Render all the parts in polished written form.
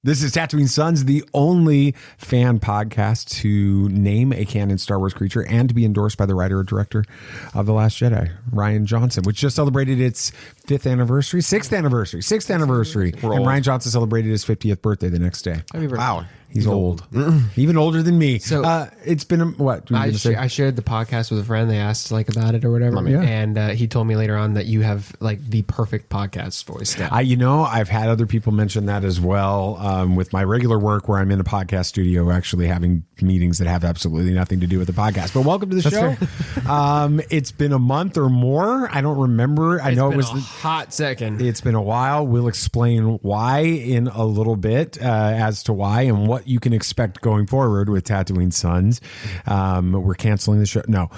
This is Tatooine Sons, the only fan podcast to name a canon Star Wars creature and to be endorsed by the writer and director of The Last Jedi, Rian Johnson, which just celebrated its sixth anniversary. And Rian Johnson celebrated his 50th birthday the next day. Wow. He's old. Even older than me. So it's been what? I shared the podcast with a friend. They asked about it or whatever, and he told me later on that you have the perfect podcast voice. I've had other people mention that as well. With my regular work, where I'm in a podcast studio, actually having meetings that have absolutely nothing to do with the podcast. But welcome to the show. It's been a month or more. I don't remember. I know it was a hot second. It's been a while. We'll explain why in a little bit as to why and what you can expect going forward with Tatooine Sons. We're canceling the show. No,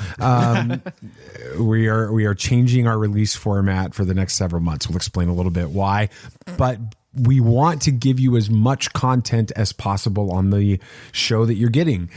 we are changing our release format for the next several months. We'll explain a little bit why, but we want to give you as much content as possible on the show that you're getting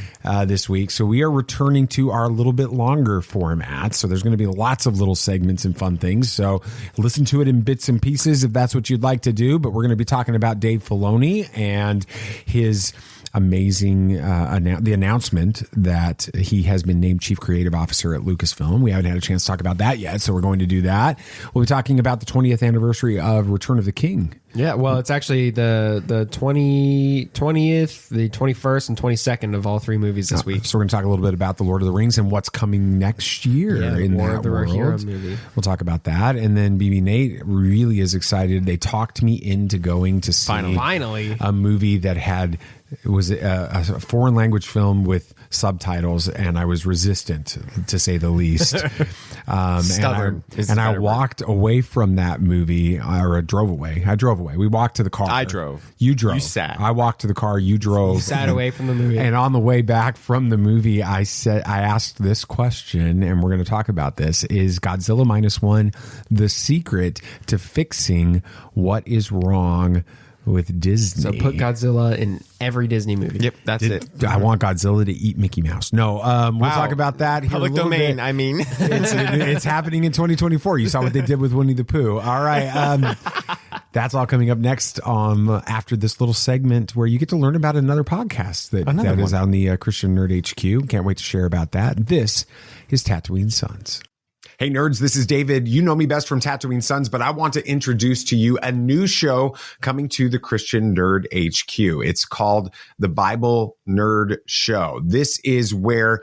this week. So we are returning to our little bit longer format. So there's going to be lots of little segments and fun things. So listen to it in bits and pieces if that's what you'd like to do. But we're going to be talking about Dave Filoni and his amazing the announcement that he has been named Chief Creative Officer at Lucasfilm. We haven't had a chance to talk about that yet, so we're going to do that. We'll be talking about the 20th anniversary of Return of the King. Yeah, well, it's actually the 20th, the 21st, and 22nd of all three movies this week. So we're going to talk a little bit about The Lord of the Rings and what's coming next year in that world. Heron movie. We'll talk about that. And then BB Nate really is excited. They talked me into going to see finally a movie that was a foreign language film with subtitles, and I was resistant, to say the least. Stubborn. And I walked away from that movie, or I drove away. We walked to the car. I drove. You drove. You sat. I walked to the car. You drove. You sat away from the movie. And on the way back from the movie, I asked this question, and we're going to talk about this: is Godzilla Minus One the secret to fixing what is wrong with Disney? So put Godzilla in every Disney movie. Yep, that's it. I want Godzilla to eat Mickey Mouse. No, we'll talk about that here Public a little domain, bit. I mean. It's happening in 2024. You saw what they did with Winnie the Pooh. All right. That's all coming up next after this little segment where you get to learn about another podcast that is on the Christian Nerd HQ. Can't wait to share about that. This is Tatooine Sons. Hey nerds, this is David. You know me best from Tatooine Sons, but I want to introduce to you a new show coming to the Christian Nerd HQ. It's called The Bible Nerd Show. This is where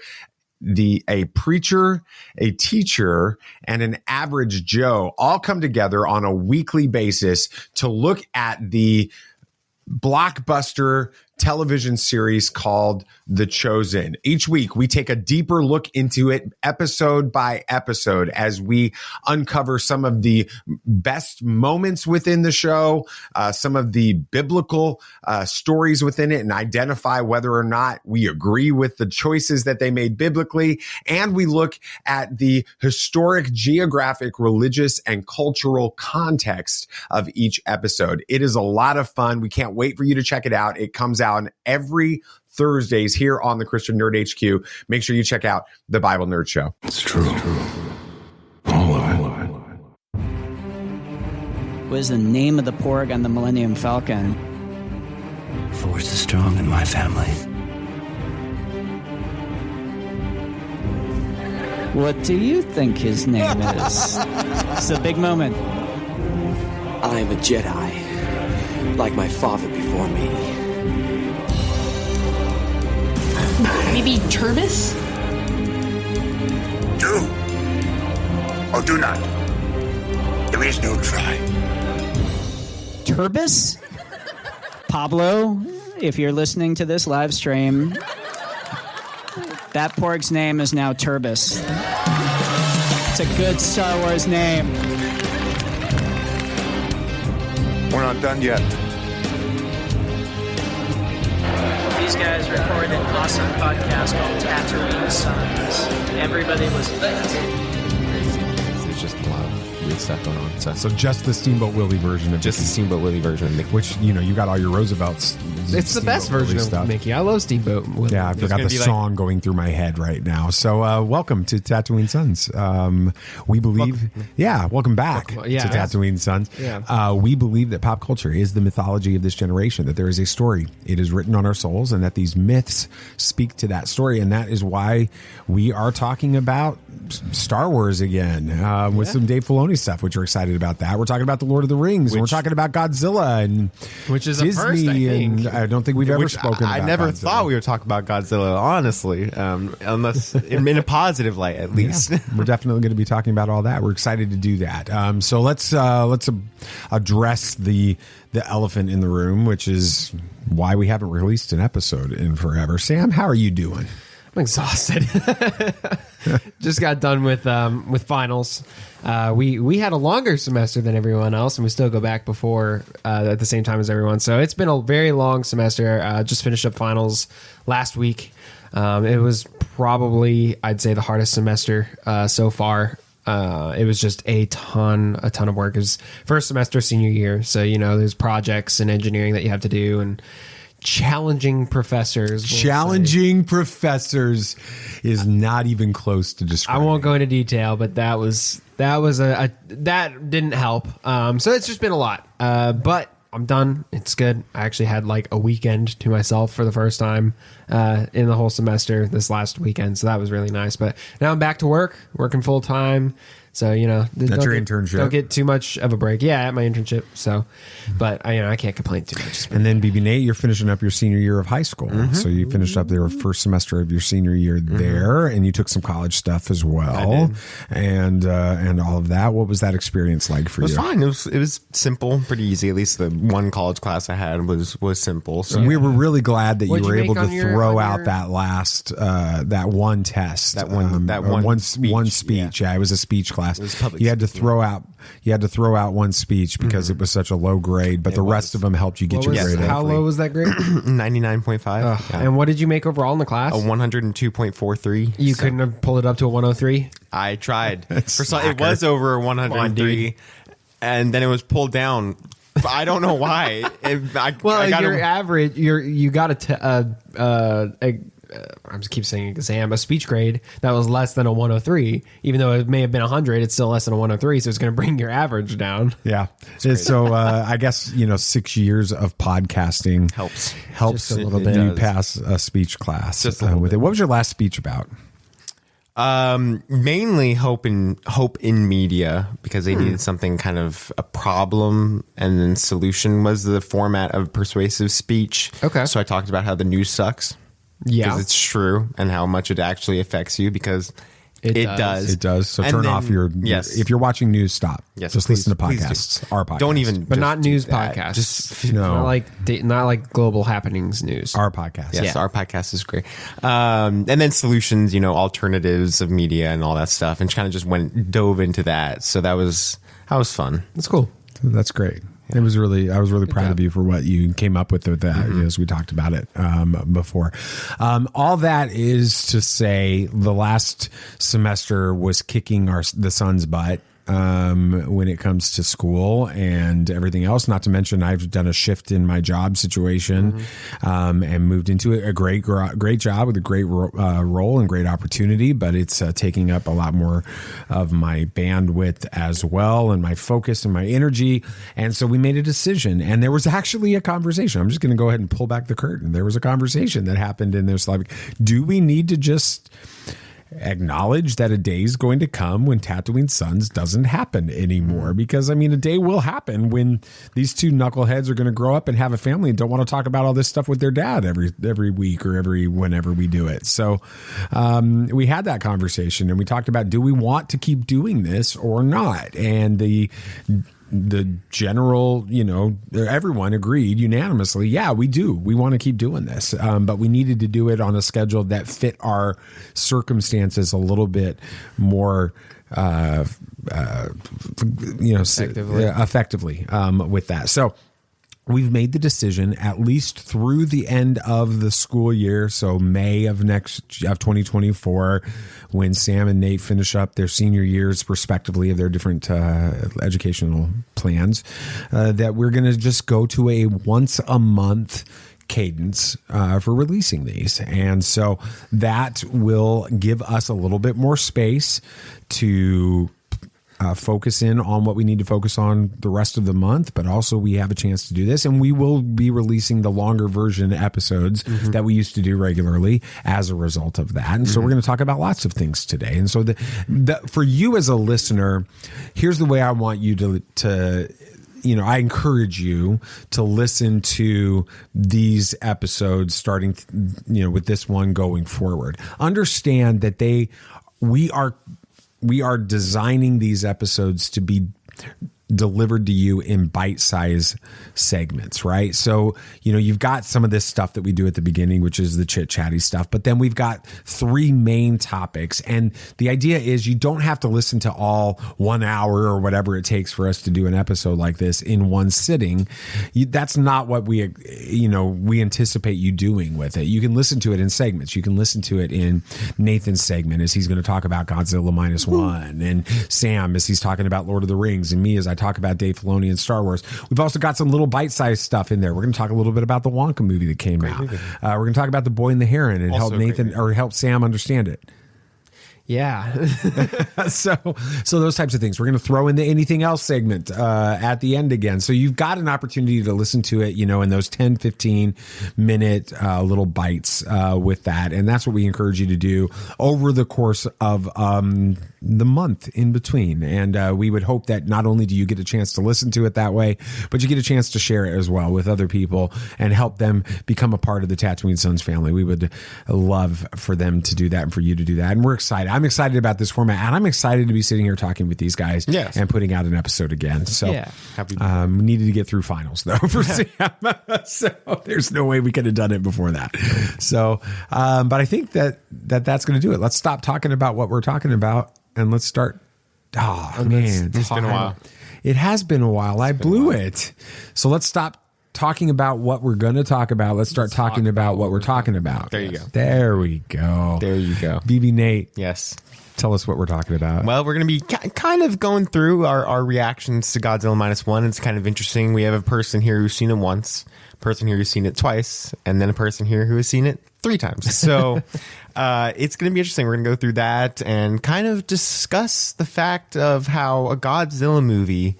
a preacher, a teacher, and an average Joe all come together on a weekly basis to look at the blockbuster television series called The Chosen. Each week, we take a deeper look into it episode by episode as we uncover some of the best moments within the show, some of the biblical stories within it, and identify whether or not we agree with the choices that they made biblically. And we look at the historic, geographic, religious, and cultural context of each episode. It is a lot of fun. We can't wait for you to check it out. It comes out every Thursdays here on the Christian Nerd HQ. Make sure you check out the Bible Nerd Show. It's true. All of it. What is the name of the porg on the Millennium Falcon? Force is strong in my family. What do you think his name is? It's a big moment. I am a Jedi, like my father before me. Maybe Turbis? Do or do not. There is no try. Turbis? Pablo, if you're listening to this live stream, that porg's name is now Turbis. It's a good Star Wars name. We're not done yet. These guys recorded an awesome podcast called Tatooine Sons. Everybody listen to that. There's just a lot of weird stuff going on. So just the Steamboat Willie version of just the Steamboat Willie version. Which, you got all your Roosevelts It's the best version of Mickey. I love Steamboat Willie. Yeah, I forgot the song going through my head right now. So welcome to Tatooine Sons. We believe, welcome back to Tatooine Sons. Yeah. We believe that pop culture is the mythology of this generation, that there is a story. It is written on our souls, and that these myths speak to that story. And that is why we are talking about Star Wars again with some Dave Filoni stuff, which we're excited about that. We're talking about The Lord of the Rings, and we're talking about Godzilla, and which is Disney, a first, I think. And I don't think we've ever spoken about I never Godzilla. thought we would talk about Godzilla, honestly, unless in a positive light, at least. Yeah, we're definitely going to be talking about all that. We're excited to do that. So let's address the elephant in the room, which is why we haven't released an episode in forever. Sam, how are you doing? I'm exhausted. Just got done with finals. We had a longer semester than everyone else, and we still go back before at the same time as everyone. So it's been a very long semester. Just finished up finals last week. It was probably, I'd say, the hardest semester so far. It was just a ton of work. It was first semester, senior year. So, there's projects and engineering that you have to do, and challenging professors. Challenging professors is not even close to describing. I won't go into detail, but that didn't help. So it's just been a lot. But I'm done. It's good. I actually had like a weekend to myself for the first time in the whole semester this last weekend. So that was really nice. But now I'm back to work, working full time. So, that's your internship. Don't get too much of a break. Yeah, at my internship. So, but I can't complain too much. And then BB Nate, you're finishing up your senior year of high school. Mm-hmm. So you finished up your first semester of your senior year there, and you took some college stuff as well, and all of that. What was that experience like for you? It was fine. It was simple, pretty easy. At least the one college class I had was simple. So and we were really glad that you were able to throw out that last that one test, one speech. Yeah, it was a speech class. You had to throw out one speech because it was such a low grade, but the rest of them helped you get your grade. How low was that grade? 99.5. And what did you make overall in the class? A 102.43. You couldn't have pulled it up to a 103? I tried. It was over 103, and then it was pulled down. I don't know why. Your average, you got I just keep saying exam, a speech grade that was less than a 103, even though it may have been 100, it's still less than a 103. So it's going to bring your average down. Yeah. So I guess, 6 years of podcasting helps a little bit. You pass a speech class with it. What was your last speech about? Mainly hope in media, because they needed something kind of a problem, and then solution was the format of persuasive speech. Okay. So I talked about how the news sucks. Yeah. Because it's true, and how much it actually affects you, because it does. It does. So turn off if you're watching news, stop. Yes, just please, listen to podcasts. Our podcast. Don't even. But not news that. podcasts. Just not like global happenings news. Our podcast. Yes, our podcast is great. And then solutions, alternatives of media and all that stuff, and kind of just dove into that. So that was fun. That's cool. That's great. I was really proud of you for what you came up with that, as we talked about it before. All that is to say, the last semester was kicking the Suns' butt when it comes to school and everything else. Not to mention, I've done a shift in my job situation and moved into a great job with a great role and great opportunity, but it's taking up a lot more of my bandwidth as well, and my focus and my energy. And so we made a decision, and there was actually a conversation. I'm just going to go ahead and pull back the curtain. There was a conversation that happened in this, like, do we need to just acknowledge that a day is going to come when Tatooine Sons doesn't happen anymore? Because a day will happen when these two knuckleheads are going to grow up and have a family and don't want to talk about all this stuff with their dad every week or whenever we do it. So we had that conversation, and we talked about, do we want to keep doing this or not? And the general, everyone agreed unanimously, yeah, we do. We want to keep doing this. But we needed to do it on a schedule that fit our circumstances a little bit more effectively with that. So we've made the decision, at least through the end of the school year, so May of 2024, when Sam and Nate finish up their senior years respectively of their different educational plans, that we're going to just go to a once a month cadence for releasing these. And so that will give us a little bit more space to focus in on what we need to focus on the rest of the month, but also we have a chance to do this, and we will be releasing the longer version episodes that we used to do regularly as a result of that. And so we're going to talk about lots of things today. And so for you as a listener, here's the way I want you to I encourage you to listen to these episodes starting, with this one going forward. Understand that we are designing these episodes to be delivered to you in bite-sized segments, right? So, you've got some of this stuff that we do at the beginning, which is the chit-chatty stuff, but then we've got 3 main topics. And the idea is you don't have to listen to all 1 hour or whatever it takes for us to do an episode like this in one sitting. That's not what we anticipate you doing with it. You can listen to it in segments. You can listen to it in Nathan's segment as he's going to talk about Godzilla Minus One, and Sam as he's talking about Lord of the Rings, and me as I talk about Dave Filoni and Star Wars. We've also got some little bite-sized stuff in there. We're going to talk a little bit about the Wonka movie that came out. We're going to talk about The Boy and the Heron and help Nathan or help Sam understand it. Yeah. So those types of things. We're going to throw in the anything else segment at the end again. So you've got an opportunity to listen to it, in those 10, 15 minute little bites with that. And that's what we encourage you to do over the course of the month in between. And we would hope that not only do you get a chance to listen to it that way, but you get a chance to share it as well with other people and help them become a part of the Tatooine Sons family. We would love for them to do that and for you to do that. And we're excited. I'm excited about this format, and I'm excited to be sitting here talking with these guys and putting out an episode again. So we needed to get through finals though for Sam. So there's no way we could have done it before that. So, but I think that's going to do it. Let's stop talking about what we're talking about and let's start. Oh man, it's been a while. It has been a while. I blew it. So let's stop talking about what we're going to talk about. Let's start talking about what we're talking about. There you go. There we go. There you go. BB Nate. Yes. Tell us what we're talking about. Well, we're going to be kind of going through our reactions to Godzilla Minus One. It's kind of interesting. We have a person here who's seen it once, a person here who's seen it twice, and then a person here who has seen it 3 times. So it's going to be interesting. We're going to go through that and kind of discuss the fact of how a Godzilla movie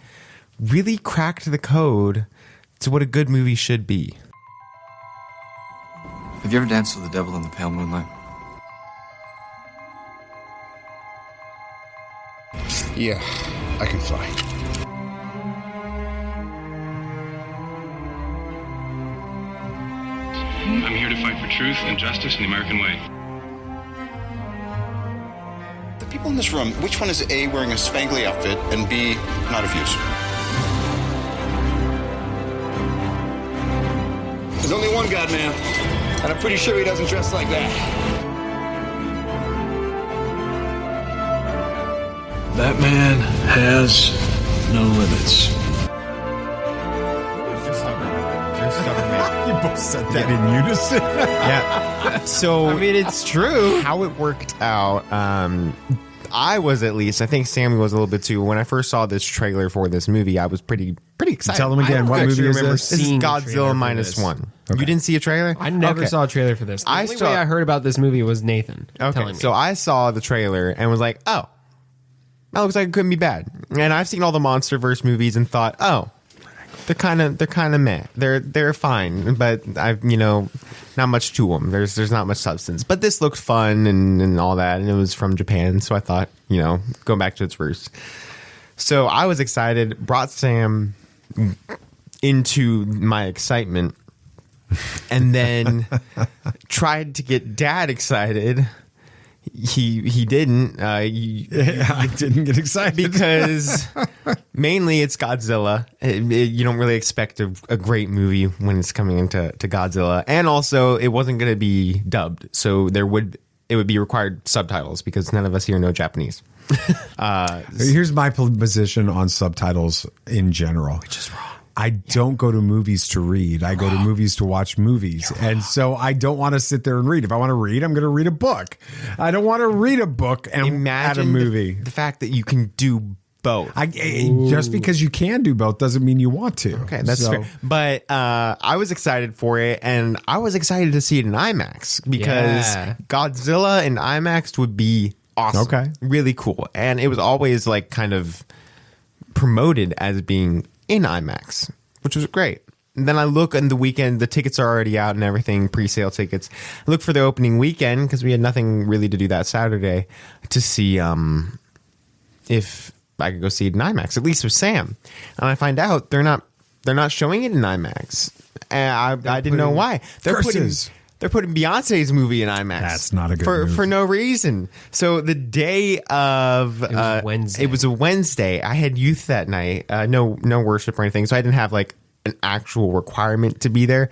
really cracked the code to what a good movie should be. Have you ever danced with the devil in the pale moonlight? Yeah, I can fly. I'm here to fight for truth and justice in the American way. The people in this room, which one is A, wearing a spangly outfit, and B, not of use? There's only one God, man, and I'm pretty sure he doesn't dress like that. That man has no limits. You both said that in unison. Yeah. So I mean, it's true. How it worked out. I was, at least, I think Sammy was a little bit too. When I first saw this trailer for this movie, I was pretty excited. Tell them again, what movie is this? This is Godzilla Minus One. Okay. You didn't see a trailer? I never saw a trailer for this. The only way I heard about this movie was Nathan telling me. So I saw the trailer and was like, oh, that looks like it couldn't be bad. And I've seen all the MonsterVerse movies and thought, oh, they're kind of meh. They're fine, but I've not much to them. There's not much substance. But this looked fun and all that, and it was from Japan, so I thought going back to its roots. So I was excited. Brought Sam into my excitement, and then tried to get Dad excited. He didn't. I didn't get excited because mainly it's Godzilla. You don't really expect a great movie when it's coming into Godzilla, and also it wasn't going to be dubbed, so it would be required subtitles because none of us here know Japanese. Here's my position on subtitles in general, which is wrong. I don't go to movies to read. I go to movies to watch movies. And so I don't want to sit there and read. If I want to read, I'm going to read a book. I don't want to read a book and add a movie. The fact that you can do both. Just because you can do both doesn't mean you want to. Okay, that's fair. But I was excited for it, and I was excited to see it in IMAX because Godzilla in IMAX would be awesome. Okay. Really cool. And it was always like kind of promoted as being in IMAX, which was great. And then I look on the weekend, the tickets are already out and everything, pre-sale tickets. I look for the opening weekend because we had nothing really to do that Saturday to see if I could go see it in IMAX, at least with Sam. And I find out they're not showing it in IMAX. And I didn't know why. They're putting Beyonce's movie in IMAX. That's not a good move. For no reason. So the day of Wednesday. It was a Wednesday. I had youth that night. No worship or anything. So I didn't have like an actual requirement to be there.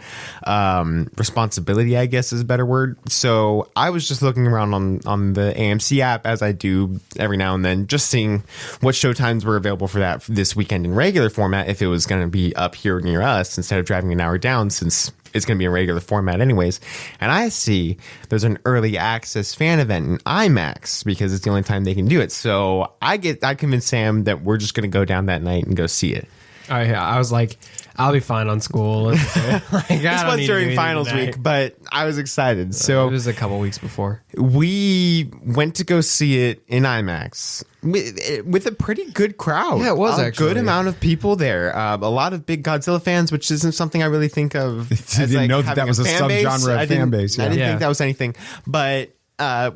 Responsibility, I guess, is a better word. So I was just looking around on the AMC app, as I do every now and then, just seeing what showtimes were available for that this weekend in regular format, if it was going to be up here near us instead of driving an hour down, since it's going to be in regular format anyways. And I see there's an early access fan event in IMAX because it's the only time they can do it. So I convinced Sam that we're just going to go down that night and go see it. Oh yeah, I was like, I'll be fine on school. This was during finals week, but I was excited. So it was a couple weeks before. We went to go see it in IMAX with a pretty good crowd. Yeah, it was a good amount of people there. A lot of big Godzilla fans, which isn't something I really think of. You didn't know that was a subgenre of fan base. I didn't think that was anything. But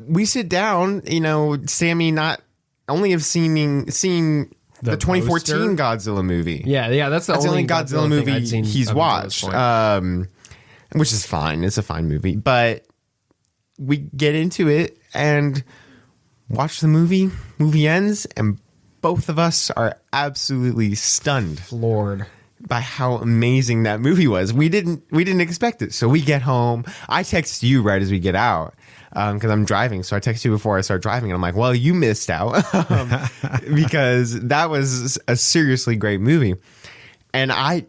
we sit down. Sammy not only have seen the 2014 Godzilla movie. Yeah, that's the only Godzilla movie he's watched, which is fine. It's a fine movie. But we get into it and watch the movie. Movie ends, and both of us are absolutely stunned, floored by how amazing that movie was. We didn't expect it. So we get home. I text you right as we get out. Because I'm driving, so I text you before I start driving, and I'm like, well, you missed out because that was a seriously great movie. And I'm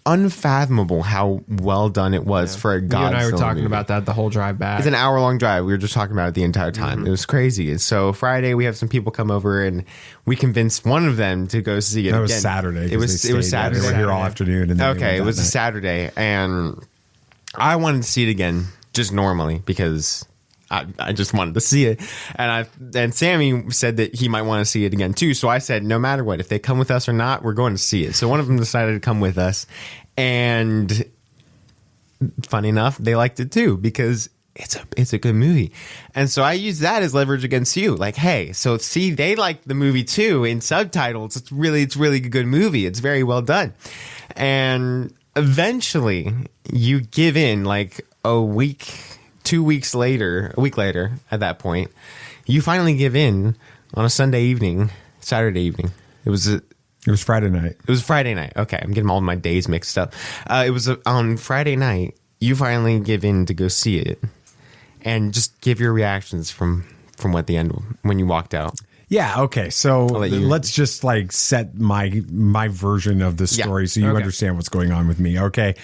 unfathomable how well done it was for a Godzilla You and I were talking movie. about that the whole drive back. It's an hour-long drive. We were just talking about it the entire time. Mm-hmm. It was crazy. So Friday, we have some people come over, and we convinced one of them to go see it again. That was Saturday. It was Saturday. They were here all afternoon. And okay, it was a Saturday, and I wanted to see it again. Just normally, because I just wanted to see it. And Sammy said that he might want to see it again too. So I said, no matter what, if they come with us or not, we're going to see it. So one of them decided to come with us. And funny enough, they liked it too, because it's a good movie. And so I used that as leverage against you. Like, hey, so see, they like the movie too in subtitles. It's really a good movie. It's very well done. And eventually you give in, like a week later at that point, you finally give in on a Saturday evening. It was Friday night. It was Friday night. Okay, I'm getting all my days mixed up. It was on Friday night. You finally give in to go see it, and just give your reactions from what the end when you walked out. Yeah. Okay. So let's just like set my version of the story so you understand what's going on with me. Okay.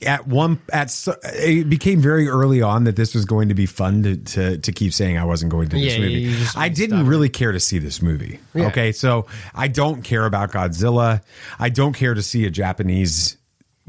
It became very early on that this was going to be fun to keep saying I wasn't going to this movie. I didn't really care to see this movie. Yeah. Okay. So I don't care about Godzilla. I don't care to see a Japanese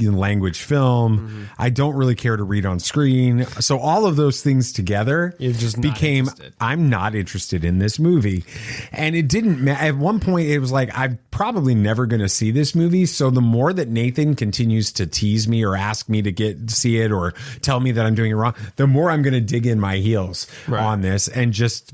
language film. Mm-hmm. I don't really care to read on screen. So all of those things together became, I'm not interested in this movie. And it didn't matter. At one point it was like, I'm probably never going to see this movie. So the more that Nathan continues to tease me or ask me to see it or tell me that I'm doing it wrong, the more I'm going to dig in my heels on this and just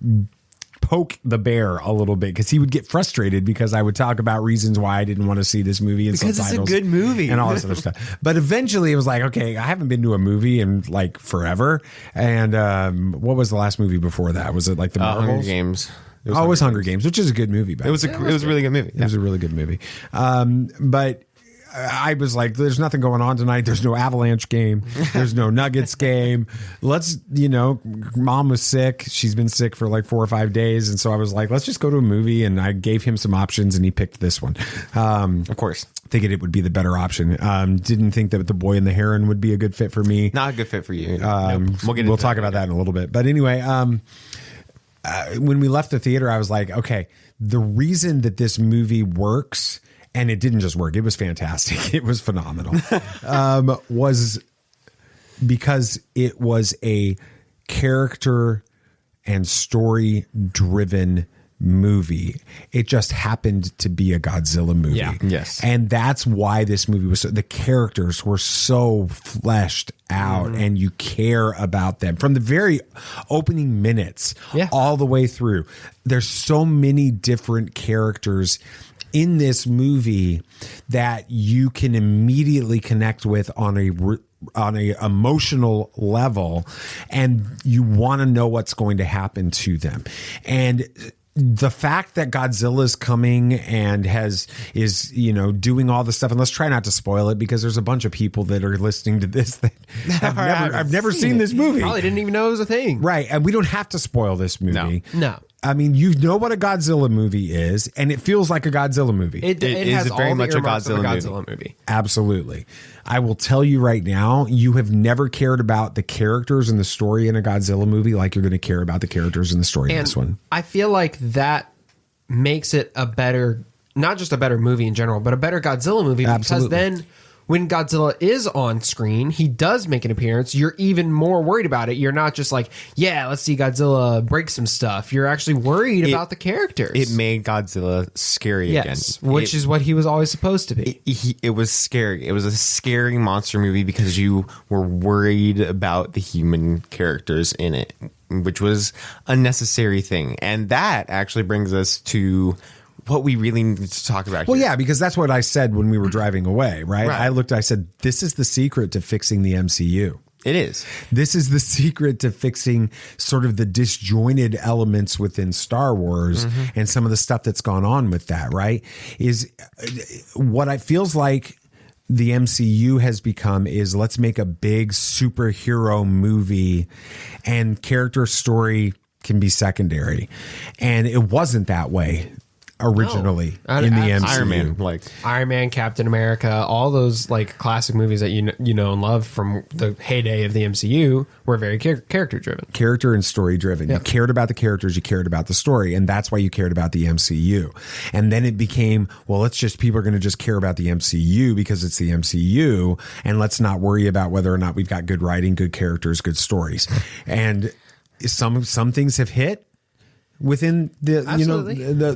poke the bear a little bit, because he would get frustrated because I would talk about reasons why I didn't want to see this movie and because subtitles. It's a good movie and all this other stuff. But eventually it was like, okay, I haven't been to a movie in like forever. And what was the last movie before that? Was it like the Marvels? Hunger Games. It was Hunger Games, which is a good movie. It was a really good movie. It was a really good movie. But I was like, there's nothing going on tonight. There's no Avalanche game. There's no Nuggets game. Let's, Mom was sick. She's been sick for like 4 or 5 days. And so I was like, let's just go to a movie. And I gave him some options and he picked this one. Of course. Thinking it would be the better option. Didn't think that The Boy and the Heron would be a good fit for me. Not a good fit for you. We'll talk about that in a little bit. But anyway, when we left the theater, I was like, okay, the reason that this movie works, and it didn't just work, it was fantastic, it was phenomenal, was because it was a character and story driven movie. It just happened to be a Godzilla movie. Yeah. Yes. And that's why this movie was the characters were so fleshed out and you care about them from the very opening minutes all the way through. There's so many different characters in this movie that you can immediately connect with on a emotional level, and you want to know what's going to happen to them. And the fact that Godzilla is coming and is doing all the stuff, and let's try not to spoil it because there's a bunch of people that are listening to this that I've never seen this movie. Probably didn't even know it was a thing. Right. And we don't have to spoil this movie. No. I mean, you know what a Godzilla movie is, and it feels like a Godzilla movie. It is has very all much the a earmarks of Godzilla movie. Absolutely. I will tell you right now, you have never cared about the characters and the story in a Godzilla movie like you're going to care about the characters in the story in this one. I feel like that makes it a better, not just a better movie in general, but a better Godzilla movie. Absolutely. Because then when Godzilla is on screen, he does make an appearance. You're even more worried about it. You're not just like, yeah, let's see Godzilla break some stuff. You're actually worried about the characters. It made Godzilla scary again. Which is what he was always supposed to be. It was scary. It was a scary monster movie because you were worried about the human characters in it, which was a necessary thing. And that actually brings us to what we really need to talk about Well, here. yeah, because that's what I said when we were driving away, right? I said, this is the secret to fixing the MCU. It is. This is the secret to fixing sort of the disjointed elements within Star Wars and some of the stuff that's gone on with that, right? Is what it feels like the MCU has become is let's make a big superhero movie and character story can be secondary. And it wasn't that way originally in the MCU. Iron Man, Captain America, all those like classic movies that you know and love from the heyday of the MCU were very character driven. Character and story driven. You cared about the characters, you cared about the story, and that's why you cared about the MCU. And then it became, well, people are going to just care about the MCU because it's the MCU, and let's not worry about whether or not we've got good writing, good characters, good stories. And some things have hit within the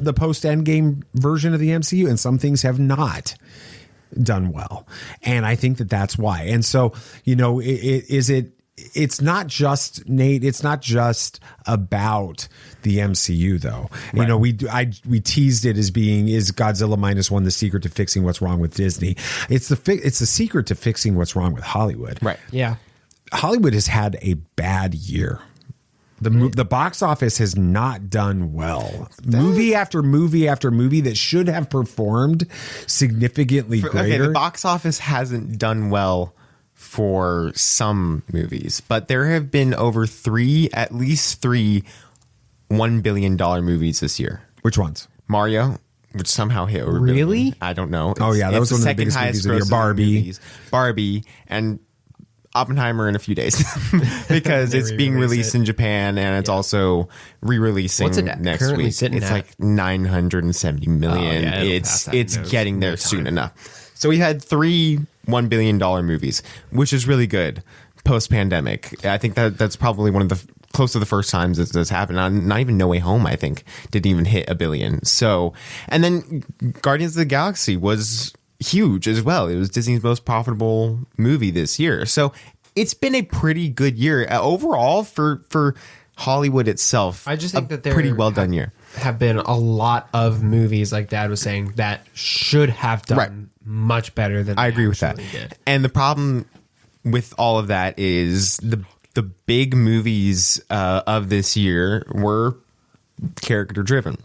the post Endgame version of the MCU, and some things have not done well, and I think that that's why. And so it's not just Nate. It's not just about the MCU though. Right. We teased it as being is Godzilla Minus One the secret to fixing what's wrong with Disney. It's the secret to fixing what's wrong with Hollywood. Right. Yeah. Hollywood has had a bad year. The box office has not done well. Movie after movie after movie that should have performed significantly greater. Okay, the box office hasn't done well for some movies, but there have been at least three $1 billion movies this year. Which ones? Mario, which somehow hit over really? Billion. I don't know. That was one of the biggest movies of the year. Barbie, and Oppenheimer in a few days because it's being released in Japan and it's also re-releasing next week. It's like 970 million. It's getting there soon enough. So we had three $1 billion movies, which is really good post-pandemic. I think that's probably one of the close to the first times this happened. Not even No Way Home, I think, didn't even hit $1 billion. So, and then Guardians of the Galaxy was huge as well. It was Disney's most profitable movie this year. So it's been a pretty good year overall for Hollywood itself. I just think that there pretty well done year. Have been a lot of movies, like Dad was saying, that should have done much better than I agree with that. Did. And the problem with all of that is the big movies of this year were character driven,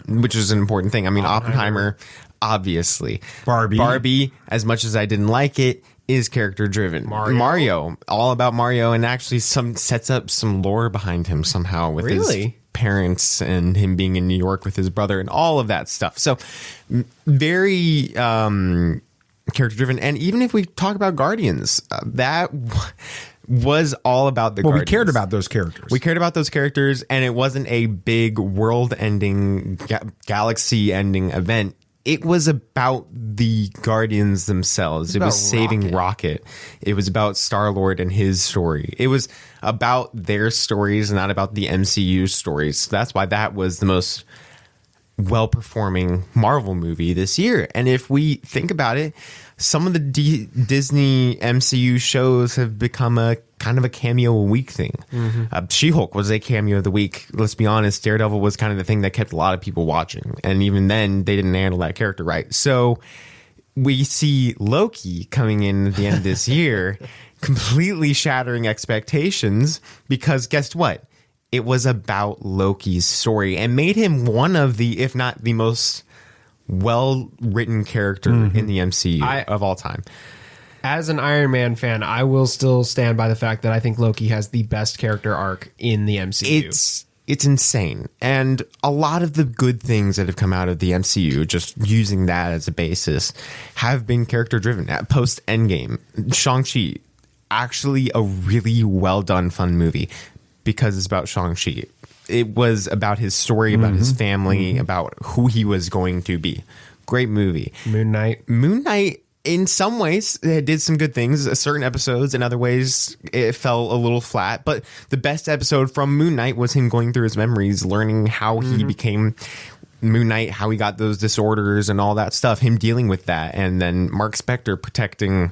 which is an important thing. I mean, Oppenheimer obviously. Barbie, as much as I didn't like it, is character driven. Mario, all about Mario, and actually sets up some lore behind him somehow with his parents and him being in New York with his brother and all of that stuff. So very character driven. And even if we talk about Guardians, that was all about the Guardians. We cared about those characters. We cared about those characters, and it wasn't a big world-ending, galaxy-ending event. It was about the Guardians themselves. It was saving Rocket. It was about Star-Lord and his story. It was about their stories, not about the MCU stories. That's why that was the most well-performing Marvel movie this year. And if we think about it, some of the Disney MCU shows have become a kind of a cameo a week thing. She-Hulk was a cameo of the week. Let's be honest, Daredevil was kind of the thing that kept a lot of people watching. And even then, they didn't handle that character right. So we see Loki coming in at the end of this year, completely shattering expectations, because guess what? It was about Loki's story and made him one of the, if not the most well-written character in the MCU of all time. As an Iron Man fan, I will still stand by the fact that I think Loki has the best character arc in the MCU. It's insane. And a lot of the good things that have come out of the MCU, just using that as a basis, have been character-driven. At post-Endgame, Shang-Chi, actually a really well-done, fun movie because it's about Shang-Chi. It was about his story, about his family, about who he was going to be. Great movie. Moon Knight, in some ways, it did some good things. Certain episodes, in other ways, it fell a little flat. But the best episode from Moon Knight was him going through his memories, learning how he became Moon Knight, how he got those disorders and all that stuff, him dealing with that. And then Mark Spector protecting,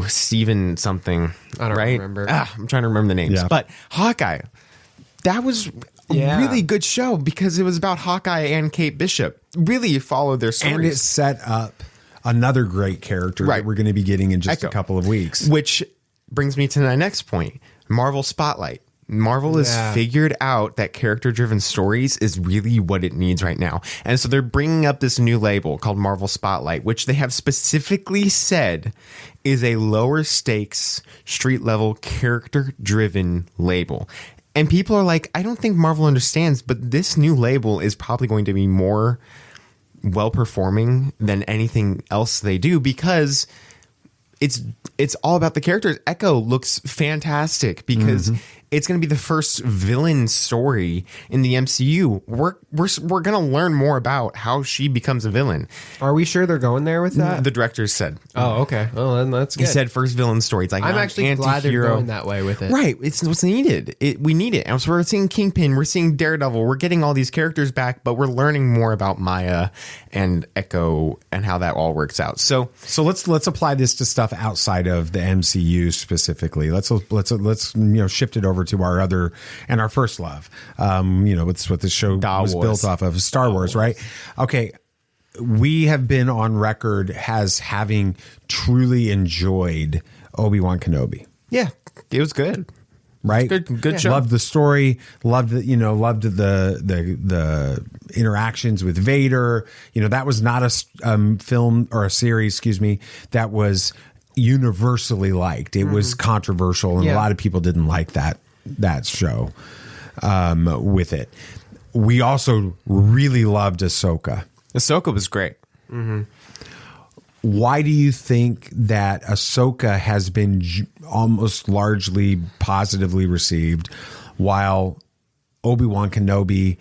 Steven something. I don't remember. I'm trying to remember the names. Yeah. But Hawkeye, that was a really good show because it was about Hawkeye and Kate Bishop. Really followed their stories. And it set up another great character that we're going to be getting in just a couple of weeks. Which brings me to my next point. Marvel Spotlight. Marvel has figured out that character-driven stories is really what it needs right now. And so they're bringing up this new label called Marvel Spotlight, which they have specifically said is a lower stakes, street-level, character-driven label. And people are like, I don't think Marvel understands, but this new label is probably going to be more well-performing than anything else they do because it's all about the characters. Echo looks fantastic because it's going to be the first villain story in the MCU. We're going to learn more about how she becomes a villain. Are we sure they're going there with that? The director said. Oh, okay. Well, then that's good. He said first villain story. It's like I'm actually glad they're going that way with it. Right. It's what's needed. We need it. And so we're seeing Kingpin. We're seeing Daredevil. We're getting all these characters back, but we're learning more about Maya and Echo and how that all works out. So let's apply this to stuff outside of the MCU specifically. Let's shift it over to our other and our first love. It's what the show was built off of, Star Wars, right? Okay. We have been on record as having truly enjoyed Obi-Wan Kenobi. Yeah, it was good. Right? Good show. Loved the story, loved the interactions with Vader. That was not a film or a series, that was universally liked. It was controversial, and a lot of people didn't like that show with it. We also really loved Ahsoka. Ahsoka was great. Why do you think that Ahsoka has been almost largely positively received, while Obi-Wan Kenobi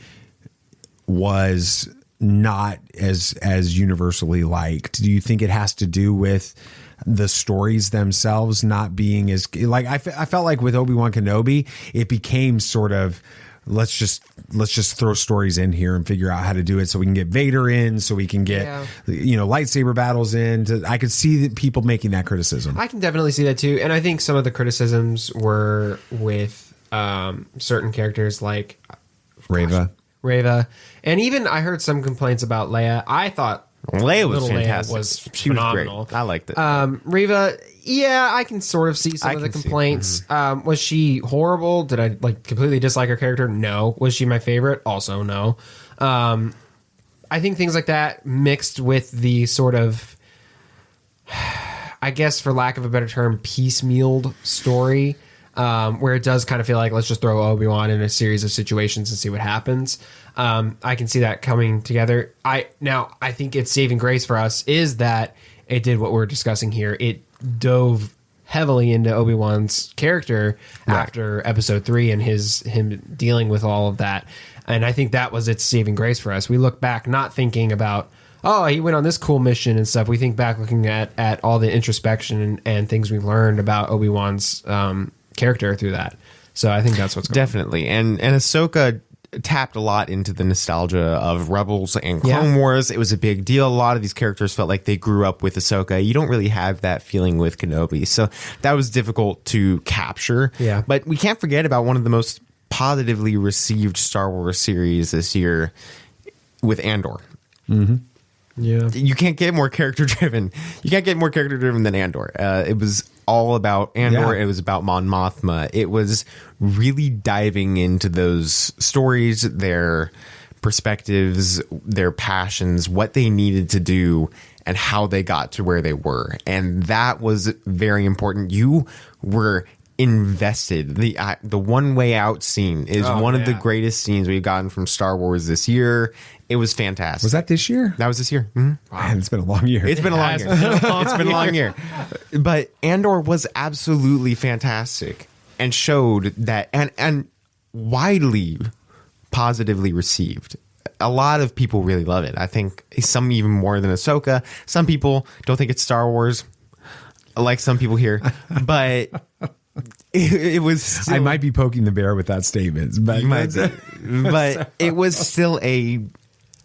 was not as universally liked? Do you think it has to do with the stories themselves not being as like I felt like with Obi-Wan Kenobi, it became sort of let's just throw stories in here and figure out how to do it so we can get Vader in, so we can get lightsaber battles in. I could see that people making that criticism. I can definitely see that too, and I think some of the criticisms were with certain characters like Reva, and even I heard some complaints about Leia. I thought Leia was fantastic. She was phenomenal. Great. I liked it. Reva, I can sort of see some of the complaints. Was she horrible? Did I completely dislike her character? No. Was she my favorite? Also no. I think things like that mixed with the sort of, I guess for lack of a better term, piecemealed story, where it does kind of feel like let's just throw Obi-Wan in a series of situations and see what happens. I can see that coming together. I think its saving grace for us is that it did what we're discussing here. It dove heavily into Obi-Wan's character after episode 3 and him dealing with all of that. And I think that was its saving grace for us. We look back not thinking about, oh, he went on this cool mission and stuff. We think back looking at all the introspection and things we learned about Obi-Wan's character through that. So I think that's what's going on. Definitely. And Ahsoka tapped a lot into the nostalgia of Rebels and Clone Wars. It was a big deal. A lot of these characters felt like they grew up with Ahsoka. You don't really have that feeling with Kenobi. So that was difficult to capture. Yeah. But we can't forget about one of the most positively received Star Wars series this year with Andor. Mm-hmm. Yeah. You can't get more character driven. You can't get more character driven than Andor. It was all about Andor. Yeah. It was about Mon Mothma. It was really diving into those stories, their perspectives, their passions, what they needed to do, and how they got to where they were. And that was very important. You were invested. The One Way Out scene is one of the greatest scenes we've gotten from Star Wars this year. It was fantastic. Was that this year? That was this year. Mm-hmm. Wow, it's been a long year. It's been a long year. It's been a long year. But Andor was absolutely fantastic and showed that and widely positively received. A lot of people really love it. I think some even more than Ahsoka. Some people don't think it's Star Wars, like some people here. But it was still, I might be poking the bear with that statement, but but it was still a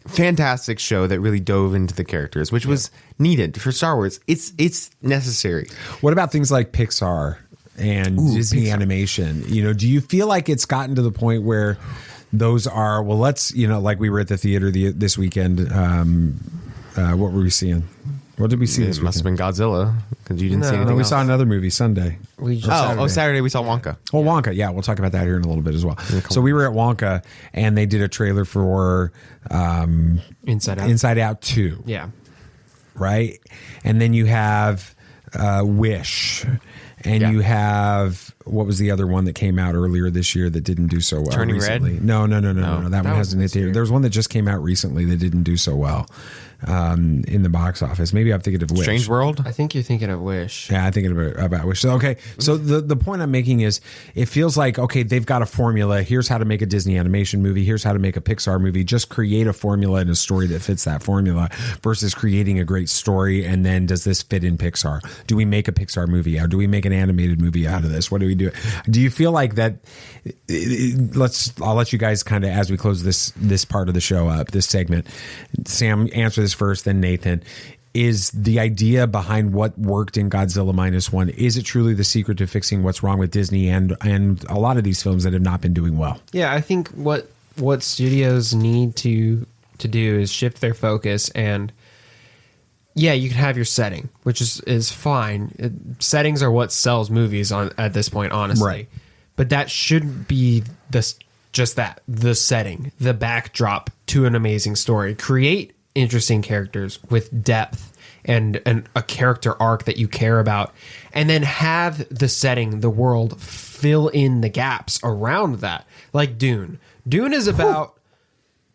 fantastic show that really dove into the characters, which was needed for Star Wars. It's necessary. What about things like Pixar and Disney animation? You know, do you feel like it's gotten to the point where those are, well, let's, you know, like we were at the theater this weekend. What were we seeing? What did we see? It must have been Godzilla because you didn't see anything. We saw another movie Sunday. Saturday we saw Wonka. Well, Wonka, yeah, we'll talk about that here in a little bit as well. So we were at Wonka, and they did a trailer for Inside Out 2. Yeah, right. And then you have Wish, and you have, what was the other one that came out earlier this year that didn't do so well? Turning recently? Red? No. That one hasn't hit theater. There's one that just came out recently that didn't do so well in the box office. Maybe I'm thinking of Wish. Strange World? I think you're thinking of Wish. Yeah, I'm thinking about Wish. So, okay, so the point I'm making is it feels like, okay, they've got a formula. Here's how to make a Disney animation movie. Here's how to make a Pixar movie. Just create a formula and a story that fits that formula versus creating a great story. And then does this fit in Pixar? Do we make a Pixar movie out? Do we make an animated movie out of this? What do we do? Do you feel like that? I'll let you guys kind of, as we close this part of the show up, this segment, Sam, answer this first, then Nathan. Is the idea behind what worked in Godzilla Minus One, is it truly the secret to fixing what's wrong with Disney and a lot of these films that have not been doing well? Yeah, I think what studios need to do is shift their focus, and yeah, you can have your setting, which is fine. Settings are what sells movies at this point, honestly. Right. But that should be the setting, the backdrop to an amazing story. Create interesting characters with depth and a character arc that you care about, and then have the setting, the world, fill in the gaps around that. Like Dune. Dune is about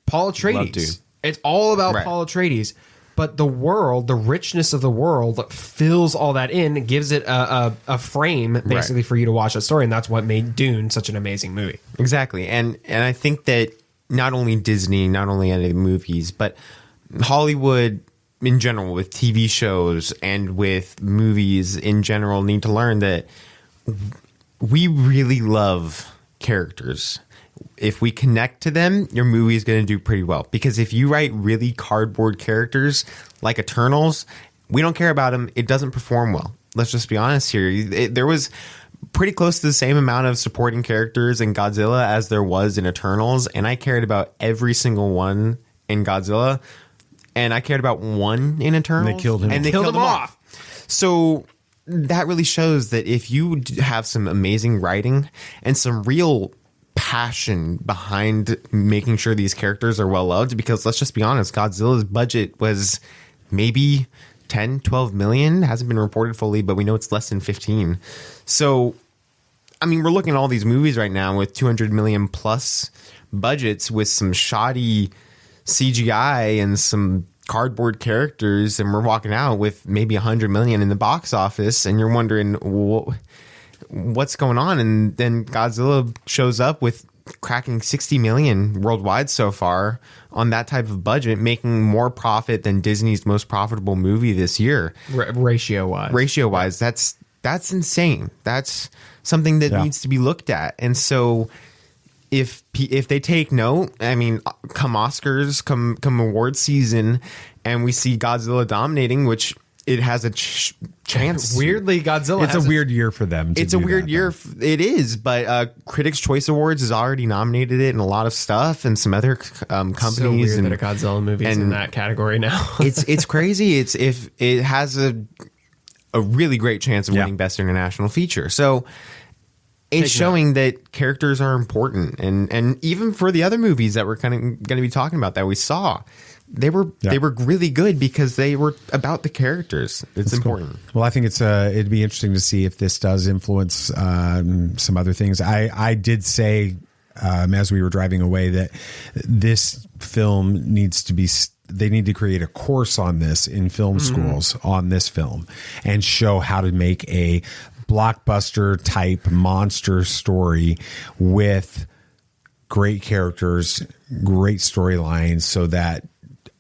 Paul Atreides. It's all about Paul Atreides. But the world, the richness of the world, fills all that in, gives it a frame, basically, for you to watch that story. And that's what made Dune such an amazing movie. Exactly. And I think that not only Disney, not only any movies, but Hollywood in general, with TV shows and with movies in general, need to learn that we really love characters. If we connect to them, your movie is going to do pretty well. Because if you write really cardboard characters like Eternals, we don't care about them. It doesn't perform well. Let's just be honest here. There was pretty close to the same amount of supporting characters in Godzilla as there was in Eternals. And I cared about every single one in Godzilla. And I cared about one in Eternals. And they killed him. And they killed him off. So that really shows that if you have some amazing writing and some real passion behind making sure these characters are well loved, because let's just be honest, Godzilla's budget was maybe 10, 12 million. Hasn't been reported fully, but we know it's less than 15. So, I mean, we're looking at all these movies right now with 200 million plus budgets with some shoddy CGI and some cardboard characters, and we're walking out with maybe 100 million in the box office, and you're wondering what's going on. And then Godzilla shows up with cracking 60 million worldwide so far on that type of budget, making more profit than Disney's most profitable movie this year. Ratio wise, that's insane. That's something that needs to be looked at. And so if they take note, I mean, come Oscars, come award season, and we see Godzilla dominating, which it has a chance. Weirdly, Godzilla. It's a weird year for them. It's a weird year. It is, but Critics' Choice Awards has already nominated it in a lot of stuff, and some other companies. So weird that a Godzilla movie is in that category now. it's crazy. If it has a really great chance of winning Best International Feature. So it's showing that characters are important, and even for the other movies that we're kind of going to be talking about that we saw, they were really good because they were about the characters. It's important. Cool. Well, I think it'd be interesting to see if this does influence some other things. I did say as we were driving away that this film needs to be. They need to create a course on this in film schools on this film and show how to make a blockbuster type monster story with great characters, great storylines, so that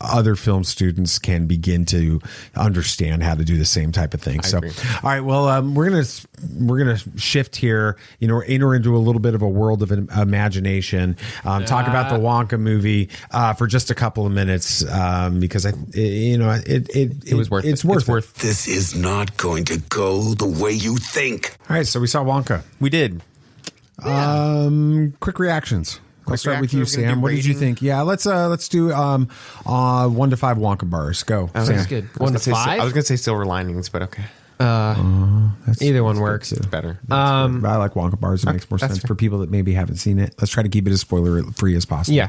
other film students can begin to understand how to do the same type of thing. So, all right, well, we're gonna shift here. Enter into a little bit of a world of imagination. Talk about the Wonka movie for just a couple of minutes because it was worth. It's worth. This is not going to go the way you think. All right, so we saw Wonka. We did. Quick reactions. I'll start with you, Sam. What did you think? Yeah, let's do 1 to 5 Wonka bars. Go. Oh, that's good. 1 to 5. I was going to say Silver Linings, but okay. Either one works. It's better. I like Wonka bars. It makes more sense for people that maybe haven't seen it. Let's try to keep it as spoiler free as possible. Yeah.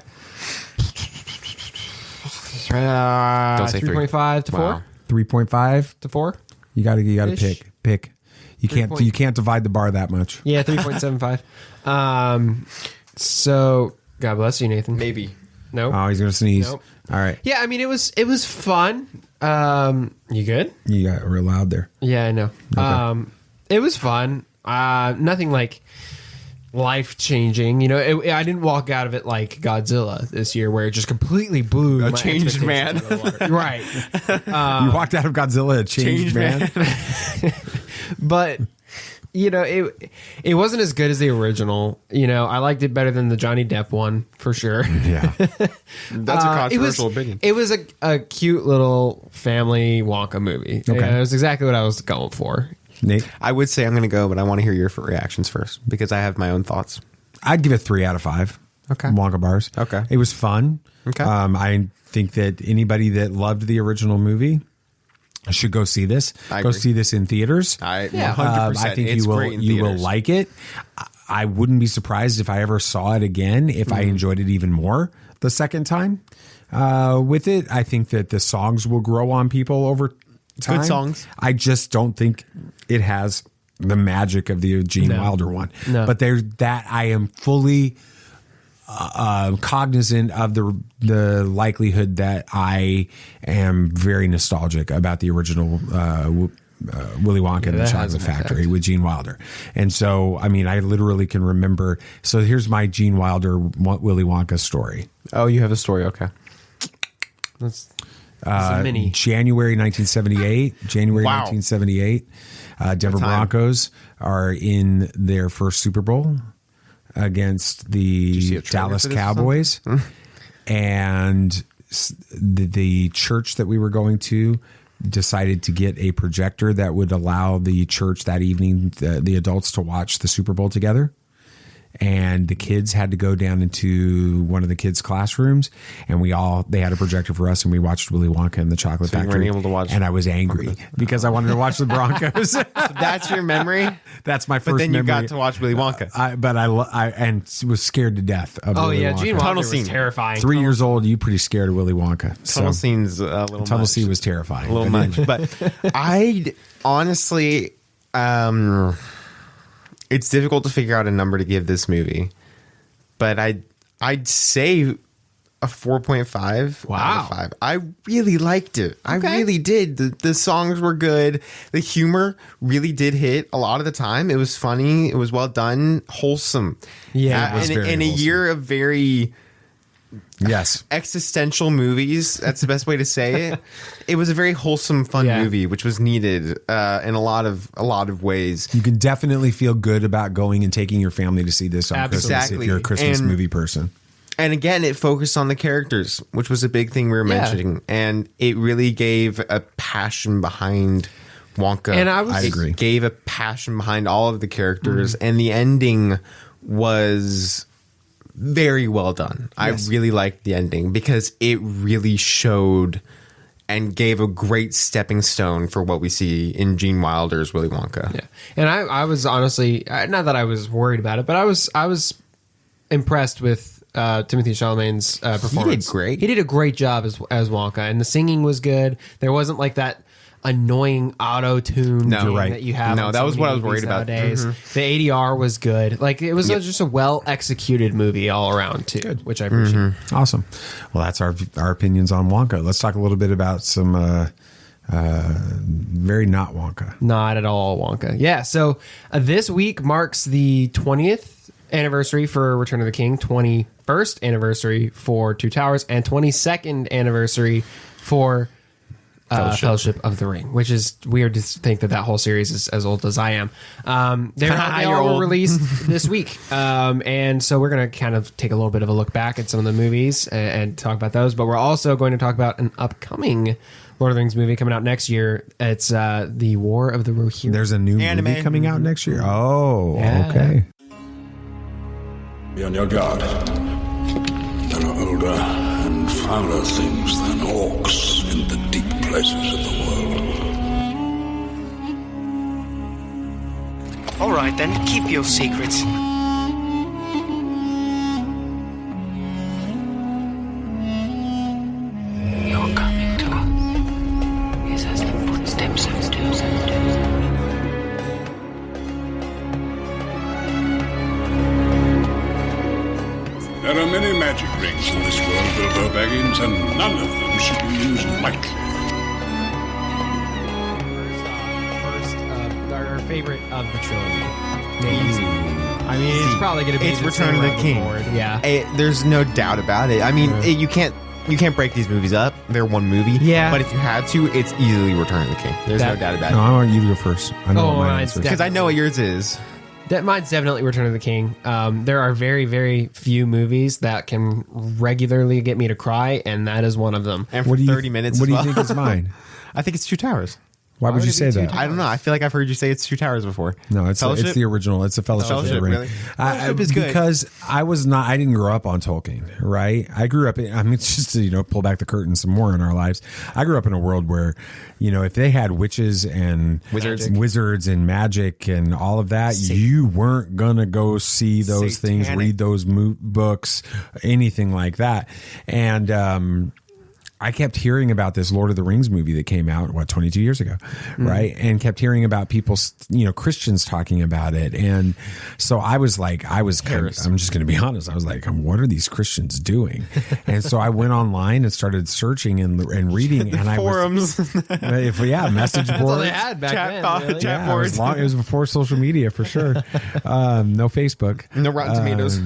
Don't say 3.5 to 4. 3.5 to 4. You got to pick. You can't divide the bar that much. Yeah, 3.75. So, God bless you, Nathan. Maybe. Nope. Oh, he's going to sneeze. Nope. All right. Yeah, I mean, it was fun. You good? You got real loud there. Yeah, I know. Okay. It was fun. Nothing like life-changing. I didn't walk out of it like Godzilla this year, where it just completely blew a my changed man. Right. You walked out of Godzilla a changed man. But... it wasn't as good as the original. I liked it better than the Johnny Depp one for sure. Yeah, that's a controversial opinion. It was a cute little family Wonka movie. Okay, it was exactly what I was going for. Nate, I would say I'm going to go, but I want to hear your reactions first because I have my own thoughts. I'd give it 3 out of 5. Okay, Wonka bars. Okay, it was fun. Okay, I think that anybody that loved the original movie should go see this. Go see this in theaters. 100%. I think you will like it. I wouldn't be surprised if I ever saw it again if I enjoyed it even more the second time. With it, I think that the songs will grow on people over time. Good songs. I just don't think it has the magic of the Gene Wilder one. No. But I am fully cognizant of the likelihood that I am very nostalgic about the original Willy Wonka and the Chocolate Factory with Gene Wilder. And so, I mean, I literally can remember. So here's my Gene Wilder Willy Wonka story. Oh, you have a story. Okay. That's a mini. January 1978. Wow. 1978. Denver Broncos are in their first Super Bowl against the Dallas Cowboys. And the church that we were going to decided to get a projector that would allow the church that evening, the adults, to watch the Super Bowl together. And the kids had to go down into one of the kids' classrooms, and they had a projector for us, and we watched Willy Wonka and the Chocolate Factory. You weren't able to watch, and I was angry because I wanted to watch the Broncos. So that's your memory. That's my first. But then memory. You got to watch Willy Wonka. I was scared to death of Willy Wonka. Gene Wilder was terrifying. 3 years old, you pretty scared of Willy Wonka. Tunnel scene's a little. Tunnel much. scene was terrifying. A little much, but I honestly, it's difficult to figure out a number to give this movie. But I'd say a 4.5 Wow. out of 5. I really liked it. I really did. The songs were good. The humor really did hit a lot of the time. It was funny. It was well done. Wholesome. Yeah. it was very in a wholesome. year of very existential movies, that's the best way to say it. It was a very wholesome, fun movie, which was needed in a lot of ways. You can definitely feel good about going and taking your family to see this on Christmas if you're a Christmas movie person. And again, it focused on the characters, which was a big thing we were mentioning. And it really gave a passion behind Wonka. And I agree. Gave a passion behind all of the characters. And the ending was very well done. Yes. I really liked the ending because it really showed and gave a great stepping stone for what we see in Gene Wilder's Willy Wonka. Yeah. And I was honestly, not that I was worried about it, but I was impressed with Timothée Chalamet's performance. He did great. He did a great job as Wonka, and the singing was good. There wasn't like that annoying auto-tune that you have. No, that was what I was worried about. Nowadays. The ADR was good. Like it was just a well-executed movie all around too, which I appreciate. Awesome. Well, that's our opinions on Wonka. Let's talk a little bit about some very not Wonka. Not at all Wonka. Yeah. So this week marks the 20th anniversary for Return of the King, 21st anniversary for Two Towers, and 22nd anniversary for Fellowship of the Ring, which is weird to think that whole series is as old as I am. They all were released this week. And so we're going to kind of take a little bit of a look back at some of the movies and talk about those, but we're also going to talk about an upcoming Lord of the Rings movie coming out next year. It's The War of the Rohirrim. There's a new movie coming out next year? Oh, okay. Be on your guard. There are older and fouler things than orcs in the deep places of the world. All right, then, keep your secrets. You're coming to is as the footsteps of doom. There are many magic rings in this world, Bilbo Baggins, and none of them should be used lightly. Our favorite of the trilogy. Easy. I mean, it's probably going to be Return of the King. Yeah. There's no doubt about it. I mean, you can't break these movies up. They're one movie. Yeah. But if you had to, it's easily Return of the King. There's no doubt about it. No, I want you to go first. I know what mine is. Because I know what yours is. Mine's definitely Return of the King. There are very, very few movies that can regularly get me to cry, and that is one of them. And for 30 minutes What do you think is mine? I think it's Two Towers. Why would you say that? I don't know. I feel like I've heard you say it's Two Towers before. No, it's the original. It's a Fellowship of the Ring. Really? Fellowship is good. Because I didn't grow up on Tolkien, right? I grew up it's just to, pull back the curtain some more in our lives. I grew up in a world where, if they had witches and wizards and magic and all of that, you weren't going to go see those things, read those books, anything like that. And, I kept hearing about this Lord of the Rings movie that came out, 22 years ago, right? And kept hearing about people, Christians talking about it. And so I'm just going to be honest. I was like, what are these Christians doing? And so I went online and started searching and reading. And forums. Message boards. That's all they had back then. Really? Chat boards. It was before social media for sure. No Facebook. No Rotten Tomatoes.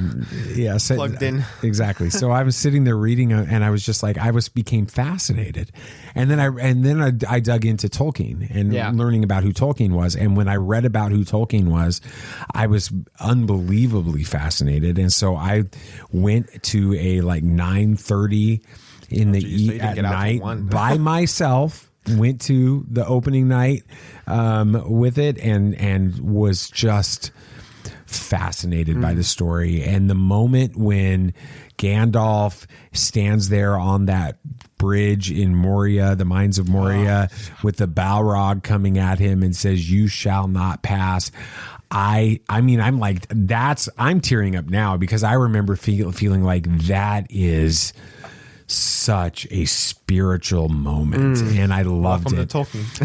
Plugged in. Exactly. So I was sitting there reading and I was just like, became fascinated, and then I dug into Tolkien and learning about who Tolkien was. And when I read about who Tolkien was, I was unbelievably fascinated. And so I went to a 9:30 at night by myself. Went to the opening night with it and was just fascinated by the story. And the moment when Gandalf stands there on that bridge in Moria, the Mines of Moria, with the Balrog coming at him and says, "You shall not pass." I'm tearing up now because I remember feeling like that is such a spiritual moment, and I loved it.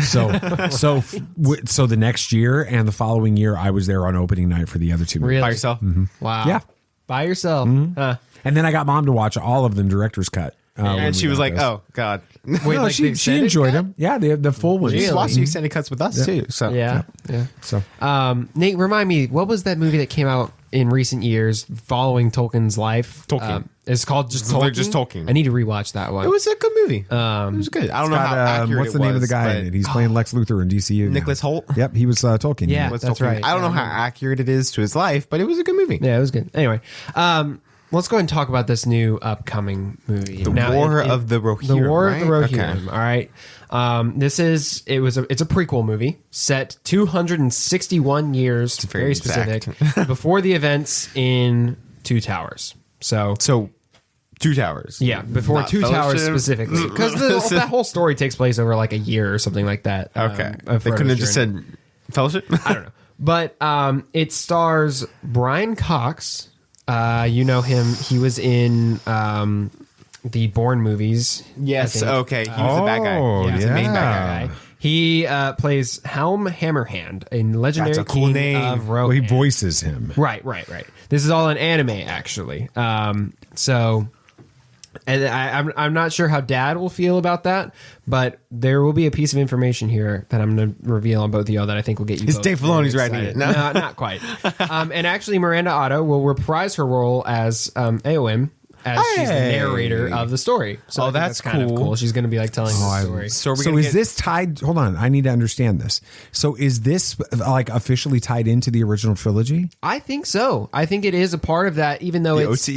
So the next year and the following year, I was there on opening night for the other two movies. Really? By yourself? Mm-hmm. Wow. Yeah. by yourself. And then I got Mom to watch all of them director's cut. And she was like, "Oh God." Wait, no, like she enjoyed them. Yeah, the full ones. She's watched the extended cuts with us too. So yeah. So Nate, remind me, what was that movie that came out in recent years following Tolkien's life? Tolkien. It's called just Tolkien. Just Tolkien. I need to rewatch that one. It was a good movie. It was good. I don't know how accurate what's the name of the guy in it? He's playing Lex Luthor in DCU. Nicholas Hoult. Yep, he was Tolkien. Yeah, Was that's Tolkien. right. I don't know how accurate it is to his life, but it was a good movie. Yeah, it was good. Anyway, let's go ahead and talk about this new upcoming movie. The War of the Rohirrim. The War of the right? Rohirrim. All right. It's a prequel movie set 261 years, very specific, before the events in Two Towers. So Two Towers. yeah, before Not Two Towers Fellowship. specifically, because that whole story takes place over like a year or something like that. Okay. Of They couldn't have Frodo's just journey. said Fellowship? I don't know. But it stars Brian Cox. You know him. He was in the Bourne movies. Yes. Okay. He was the bad guy. He was the main bad guy. He plays Helm Hammerhand, a legendary That's a cool king name. of Rohan. Well, he voices him. Right. This is all an anime, actually. And I'm not sure how Dad will feel about that, but there will be a piece of information here that I'm going to reveal on both of y'all that I think will get you. It's both Dave very Filoni's writing excited. it. No. No, not quite. And actually, Miranda Otto will reprise her role as Eowyn, as she's the narrator of the story. So I think that's kind of cool. cool. She's going to be like telling the story. So is this tied? Hold on, I need to understand this. So is this like officially tied into the original trilogy? I think so. I think it is a part of that, even though it's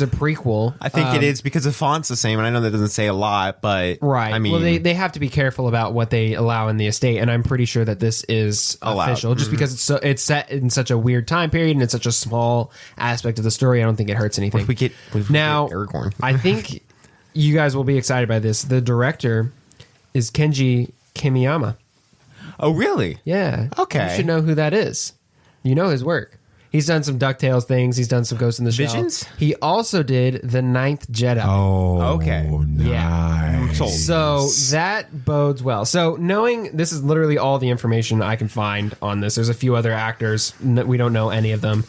a prequel. I think it is because the font's the same, and I know that doesn't say a lot, but right. I mean, well, they have to be careful about what they allow in the estate, and I'm pretty sure that this is allowed. official, just because it's set in such a weird time period and it's such a small aspect of the story. I don't think it hurts anything. What if we get Aragorn? I think you guys will be excited by this. The director is Kenji Kimiyama. Oh, really? Yeah. Okay. You should know who that is. You know his work. He's done some DuckTales things. He's done some Ghost in the Shell. Visions? He also did The Ninth Jedi. Oh, okay. Nice. Yeah. So that bodes well. So knowing this is literally all the information I can find on this. There's a few other actors. We don't know any of them.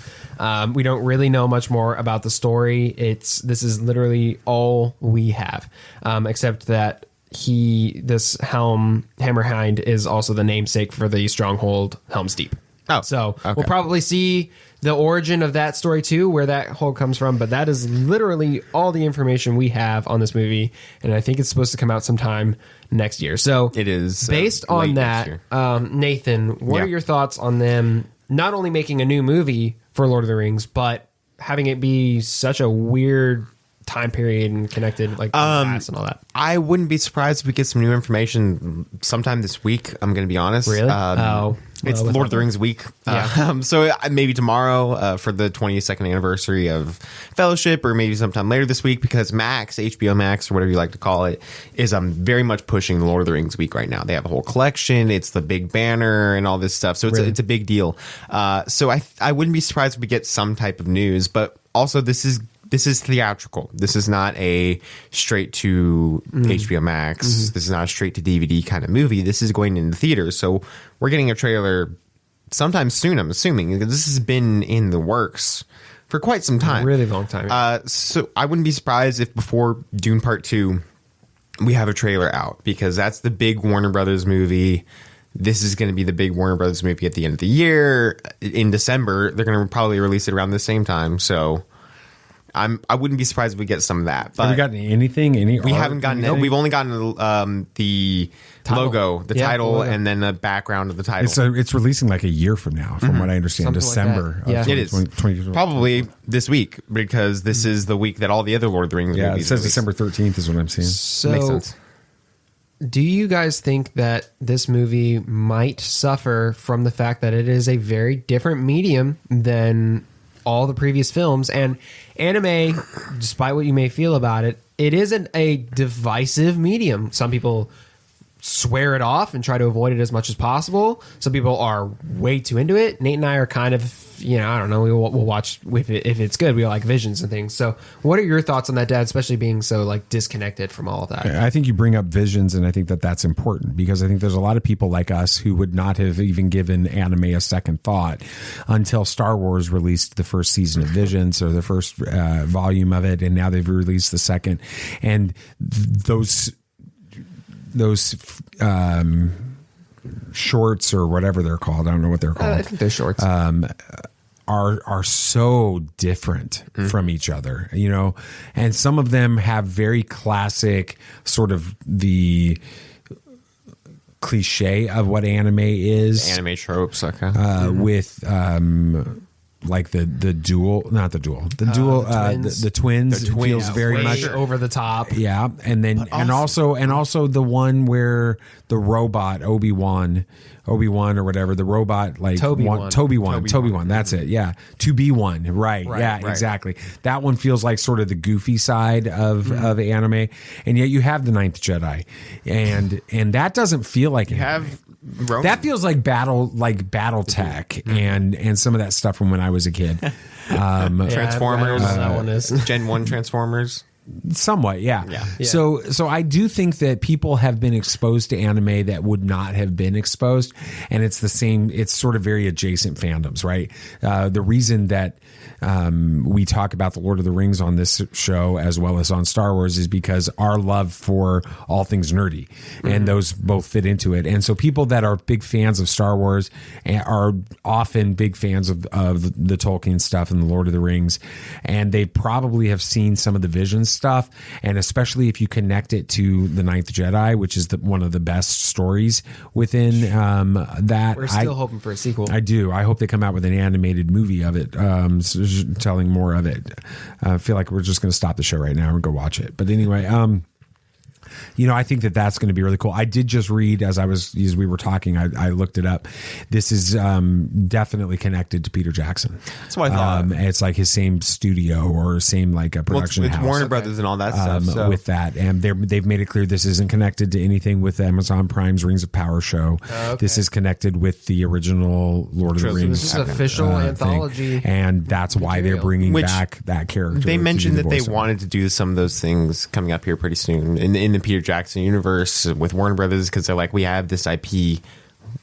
We don't really know much more about the story. This is literally all we have, except that this Hammerhind is also the namesake for the stronghold Helm's Deep. Oh, so okay. we'll probably see the origin of that story too, where that whole comes from. But that is literally all the information we have on this movie, and I think it's supposed to come out sometime next year. So it is based on that. Nathan, what are your thoughts on them not only making a new movie for Lord of the Rings, but having it be such a weird time period and connected like the past and all that? I wouldn't be surprised if we get some new information sometime this week. I'm going to be honest. Really? It's Lord of the Rings week. Yeah. So maybe tomorrow for the 22nd anniversary of Fellowship, or maybe sometime later this week, because Max, HBO Max, or whatever you like to call it, is very much pushing the Lord of the Rings week right now. They have a whole collection. It's the big banner and all this stuff. So it's a big deal. So I wouldn't be surprised if we get some type of news, but also this is theatrical. This is not a straight to HBO Max. Mm-hmm. This is not a straight to DVD kind of movie. This is going into theaters. So we're getting a trailer sometime soon, I'm assuming. This has been in the works for quite some time. A really long time. So I wouldn't be surprised if before Dune Part 2, we have a trailer out, because that's the big Warner Brothers movie. This is going to be the big Warner Brothers movie at the end of the year. In December, they're going to probably release it around the same time. So I wouldn't be surprised if we get some of that. But have we gotten anything? We haven't gotten it. We've only gotten the logo, the title, and then the background of the title. It's releasing like a year from now, from what I understand. Something December. Like it is. Probably this week, because this is the week that all the other Lord of the Rings movies it says release. December 13th is what I'm seeing. So makes sense. Do you guys think that this movie might suffer from the fact that it is a very different medium than all the previous films? And anime, despite what you may feel about it, it isn't a divisive medium. Some people swear it off and try to avoid it as much as possible. Some people are way too into it. Nate and I are kind of, I don't know, we'll watch if it's good. We like Visions and things. So what are your thoughts on that, Dad, especially being so like disconnected from all of that? I think you bring up Visions, and I think that that's important because I think there's a lot of people like us who would not have even given anime a second thought until Star Wars released the first season of Visions or the first volume of it, and now they've released the second. And those shorts or whatever they're called, I don't know what they're called. I think they're shorts. Are so different from each other, and some of them have very classic sort of the cliche of what anime is. Anime tropes, okay. With like the twins feels very much over the top. Yeah, and then and also the one where the robot Obi-Wan or whatever, the robot like Toby One. That's it. Yeah, to be one. Right. Yeah, exactly. That one feels like sort of the goofy side of anime, and yet you have the Ninth Jedi, and that doesn't feel like you have. Roman. That feels like battle tech and some of that stuff from when I was a kid. Transformers, that one is Gen 1 Transformers. Somewhat, yeah. So I do think that people have been exposed to anime that would not have been exposed, and it's the same. It's sort of very adjacent fandoms, right? The reason that we talk about the Lord of the Rings on this show as well as on Star Wars is because our love for all things nerdy, and those both fit into it. And so people that are big fans of Star Wars are often big fans of the Tolkien stuff and the Lord of the Rings, and they probably have seen some of the Visions stuff, and especially if you connect it to the Ninth Jedi, which is one of the best stories within that. We're still hoping for a sequel. I do. I hope they come out with an animated movie of it, telling more of it. I feel like we're just going to stop the show right now and go watch it. But anyway, I think that that's going to be really cool. I did just read as we were talking. I looked it up. This is definitely connected to Peter Jackson. That's what I thought. It's like his same studio or same like a production it's house. Warner Brothers and all that stuff. So. With that, and they've made it clear this isn't connected to anything with Amazon Prime's Rings of Power show. Okay. This is connected with the original Lord of the Rings. This is an official anthology, and that's why they're bringing back that character. They mentioned that they wanted to do some of those things coming up here pretty soon in the Peter Jackson universe with Warner Brothers, because they're like, we have this IP,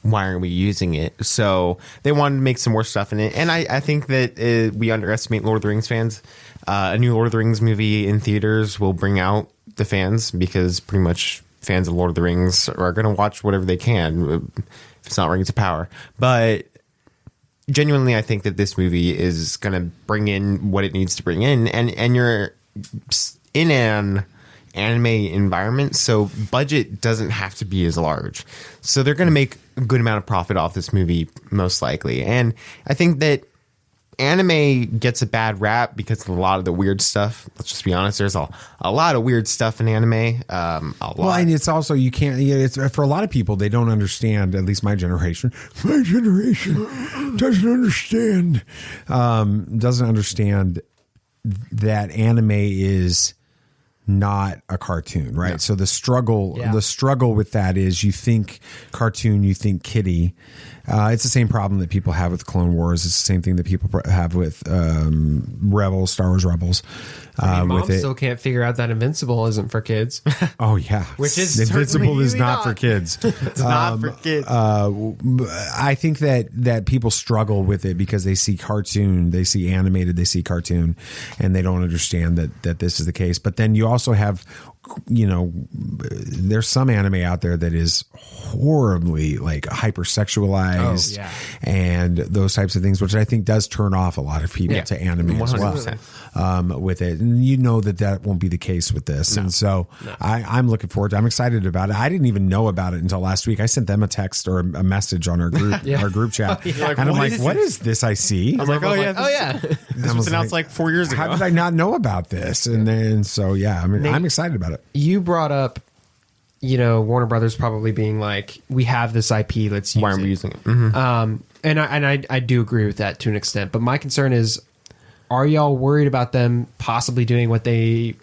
why aren't we using it? So they wanted to make some more stuff in it, and I think that we underestimate Lord of the Rings fans. A new Lord of the Rings movie in theaters will bring out the fans, because pretty much fans of Lord of the Rings are going to watch whatever they can if it's not Rings of Power. But genuinely, I think that this movie is going to bring in what it needs to bring in, and you're in an anime environment, so budget doesn't have to be as large, so they're going to make a good amount of profit off this movie most likely. And I think that anime gets a bad rap because of a lot of the weird stuff. Let's just be honest, there's a lot of weird stuff in anime. A lot. Well, and it's also, you can't, it's for a lot of people, they don't understand, at least my generation doesn't understand that anime is not a cartoon, right? Yeah. So the struggle with that is, you think cartoon, you think kiddie. It's the same problem that people have with Clone Wars. It's the same thing that people have with Rebels, Star Wars Rebels. Mom still can't figure out that Invincible isn't for kids. Oh yeah, which is Invincible is not for kids. It's not for kids. I think that people struggle with it because they see cartoon, they see animated, they see cartoon, and they don't understand that this is the case. But then you also have, there's some anime out there that is horribly like hypersexualized and those types of things, which I think does turn off a lot of people to anime 100%. As well with it. And that won't be the case with this. No. And so I'm looking forward to it. I'm excited about it. I didn't even know about it until last week. I sent them a text or a message on our group chat. And I'm like, what is this I see? I'm like, this was announced like 4 years ago. How did I not know about this? And then, so I'm excited about it. You brought up, Warner Brothers probably being like, we have this IP, let's use it. Why aren't we using it? Mm-hmm. And I do agree with that to an extent. But my concern is, are y'all worried about them possibly doing what they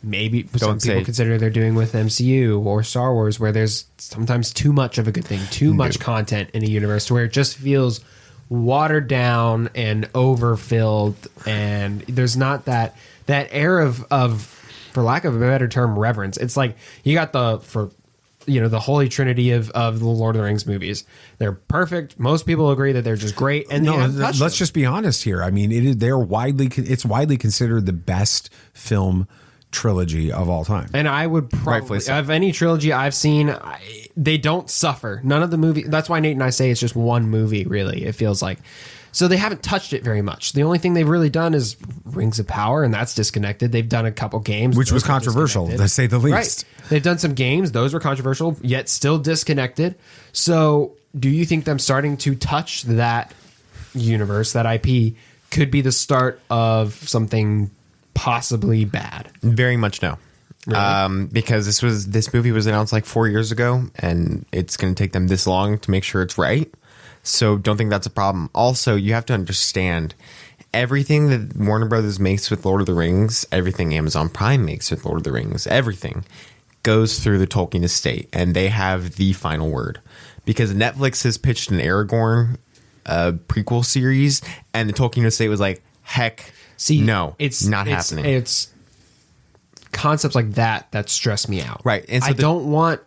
maybe some people consider they're doing with MCU or Star Wars, where there's sometimes too much of a good thing, too much content in a universe to where it just feels watered down and overfilled, and there's not that air of, for lack of a better term, reverence. It's like you got the holy trinity of the Lord of the Rings movies. They're perfect. Most people agree that they're just great. And let's just be honest here. I mean, it's widely considered the best film trilogy of all time. And I would probably, of any trilogy I've seen, they don't suffer. None of the movie. That's why Nate and I say it's just one movie, really. It feels like. So they haven't touched it very much. The only thing they've really done is Rings of Power, and that's disconnected. They've done a couple games. Which was controversial, to say the least. Right. They've done some games. Those were controversial, yet still disconnected. So do you think them starting to touch that universe, that IP, could be the start of something possibly bad? Very much no. Really? Because this movie was announced like 4 years ago, and it's going to take them this long to make sure it's right. So don't think that's a problem. Also, you have to understand everything that Warner Brothers makes with Lord of the Rings, everything Amazon Prime makes with Lord of the Rings, everything goes through the Tolkien estate, and they have the final word. Because Netflix has pitched an Aragorn prequel series, and the Tolkien estate was like, heck, no, it's not happening. It's concepts like that stress me out. Right. And so I don't want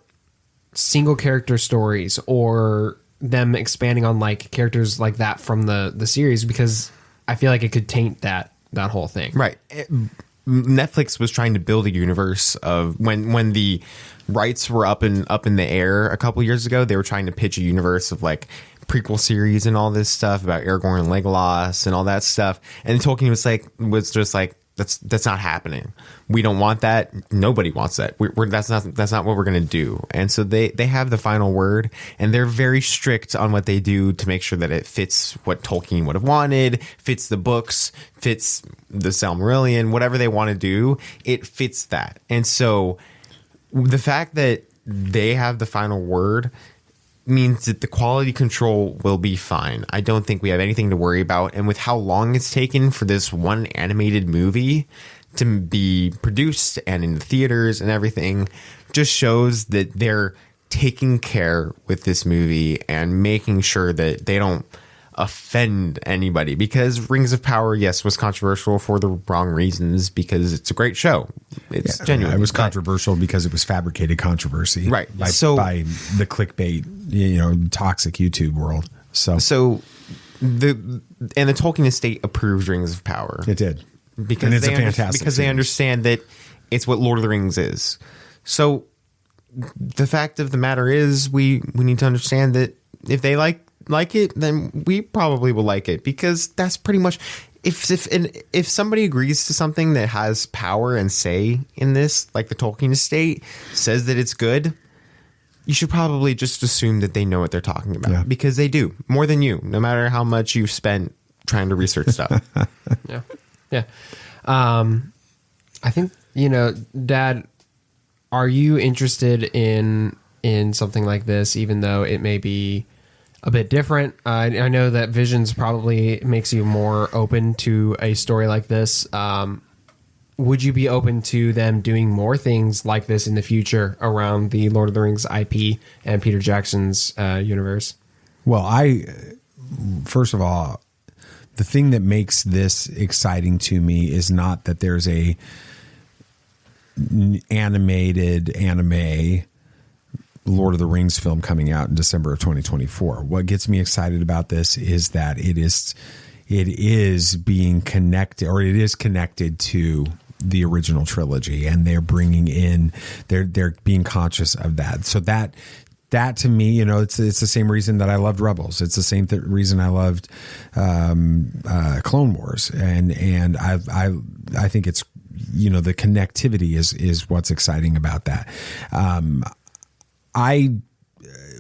single character stories or them expanding on like characters like that from the series, because I feel like it could taint that whole thing. Right. Netflix was trying to build a universe of when the rights were up in the air a couple years ago. They were trying to pitch a universe of like prequel series and all this stuff about Aragorn and Legolas and all that stuff. And Tolkien was just like, that's not happening. We don't want that. Nobody wants that. That's not what we're going to do. And so they have the final word, and they're very strict on what they do to make sure that it fits what Tolkien would have wanted, fits the books, fits the Silmarillion, whatever they want to do, it fits that. And so the fact that they have the final word means that the quality control will be fine. I don't think we have anything to worry about. And with how long it's taken for this one animated movie to be produced and in the theaters and everything, just shows that they're taking care with this movie and making sure that they don't offend anybody. Because Rings of Power, yes, was controversial for the wrong reasons, because it's a great show. It's genuine. It was controversial because it was fabricated controversy, right? By the clickbait, toxic YouTube world. So the Tolkien estate approved Rings of Power. It did, because it's a fantastic because they understand that it's what Lord of the Rings is. So the fact of the matter is, we need to understand that if they like it, then we probably will like it, because that's pretty much if somebody agrees to something that has power and say in this, like the Tolkien estate says that it's good, you should probably just assume that they know what they're talking about, because they do more than you, no matter how much you've spent trying to research stuff. Yeah. I think, Dad, are you interested in something like this, even though it may be a bit different? I know that Visions probably makes you more open to a story like this. Would you be open to them doing more things like this in the future around the Lord of the Rings IP and Peter Jackson's universe? Well, first of all, the thing that makes this exciting to me is not that there's a animated anime Lord of the Rings film coming out in December of 2024. What gets me excited about this is that it is being connected, or it is connected to the original trilogy, and they're bringing in, they're being conscious of that. So that to me, it's the same reason that I loved Rebels. It's the same reason I loved Clone Wars, and I think it's, the connectivity is what's exciting about that.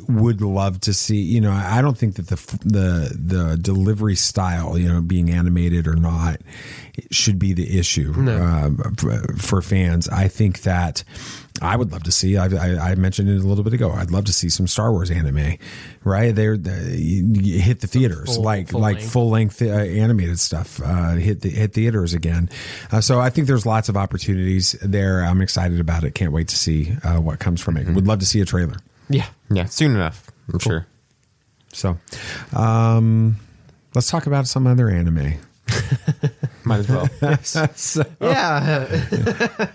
would love to see, I don't think that the delivery style, being animated or not, should be the issue for fans. I think that I would love to see, I mentioned it a little bit ago, I'd love to see some Star Wars anime, right? You hit the theaters, full length animated stuff, hit theaters again. So I think there's lots of opportunities there. I'm excited about it. Can't wait to see what comes from it. Would love to see a trailer. Yeah, soon enough, I'm sure. So let's talk about some other anime. Might as well.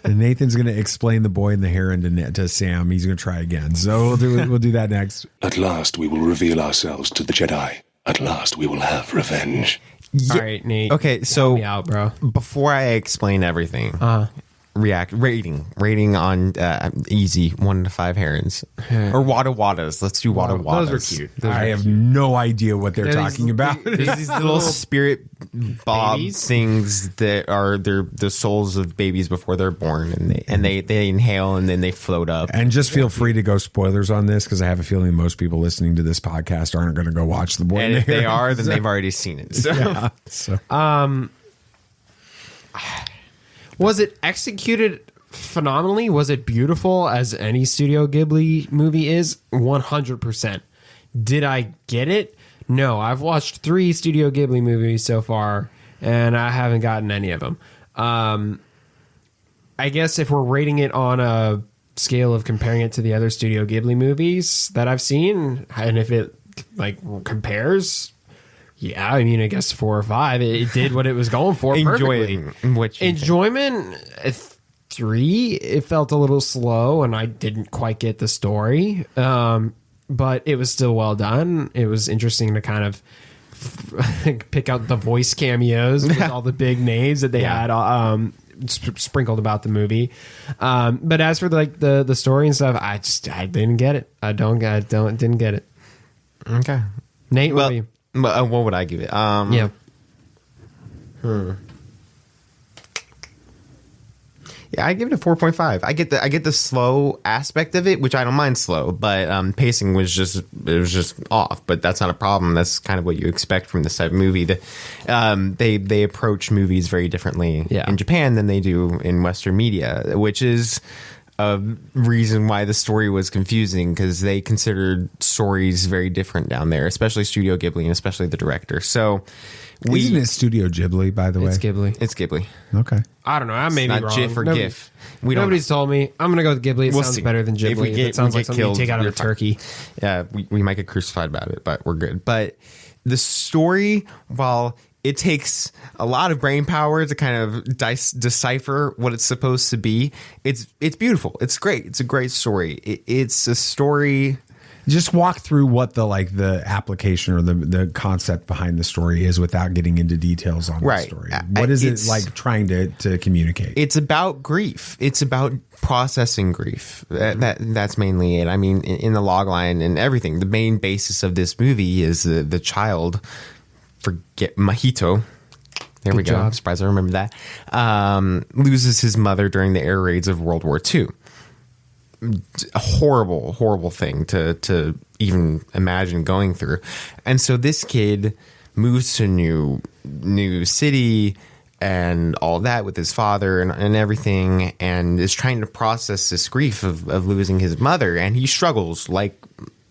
And Nathan's going to explain The Boy and the Heron to Sam. He's going to try again. So we'll do that next. At last we will reveal ourselves to the Jedi. At last we will have revenge. All right, Nate. Okay, so me out, bro. Before I explain everything, rating on easy 1 to 5 herons or wada wadas. Let's do wada wadas. Those are cute. I have no idea what they're talking about. There's these little spirit bob things that are the souls of babies before they're born, and they inhale and then they float up. And just feel free to go spoilers on this, because I have a feeling most people listening to this podcast aren't going to go watch The Boy. And if they are, then they've already seen it. So. Was it executed phenomenally? Was it beautiful as any Studio Ghibli movie is? 100%. Did I get it? No. I've watched 3 Studio Ghibli movies so far, and I haven't gotten any of them. I guess if we're rating it on a scale of comparing it to the other Studio Ghibli movies that I've seen, and if it compares... Yeah, I mean, I guess 4 or 5. It did what it was going for perfectly. Enjoyment, 3. It felt a little slow, and I didn't quite get the story. But it was still well done. It was interesting to kind of pick out the voice cameos with all the big names that they had sprinkled about the movie. But as for the story and stuff, I didn't get it. Didn't get it. Okay, Nate, what about you? What would I give it? Yeah, I give it a 4.5. I get the slow aspect of it, which I don't mind slow, but pacing was just off. But that's not a problem. That's kind of what you expect from this type of movie. They approach movies very differently in Japan than they do in Western media, which is a reason why the story was confusing, because they considered stories very different down there, especially Studio Ghibli and especially the director. So isn't it Studio Ghibli, by the way? It's Ghibli. It's Ghibli. Okay. I don't know. I may be wrong. Not GIF or GIF. Nobody's told me. I'm going to go with Ghibli. It sounds better than Ghibli. It sounds like something you take out of a turkey. Yeah, we might get crucified about it, but we're good. But the story, while it takes a lot of brain power to kind of decipher what it's supposed to be, it's beautiful. It's great. It's a great story. It's a story. Just walk through what the application or the concept behind the story is without getting into details on the story. What is it trying to communicate? It's about grief. It's about processing grief. That's mainly it. I mean, in the logline and everything, the main basis of this movie is the child. Forget Mahito. There we go. I'm surprised I remember that. Loses his mother during the air raids of World War II. A horrible, horrible thing to even imagine going through. And so this kid moves to a new city and all that with his father and everything, and is trying to process this grief of losing his mother. And he struggles like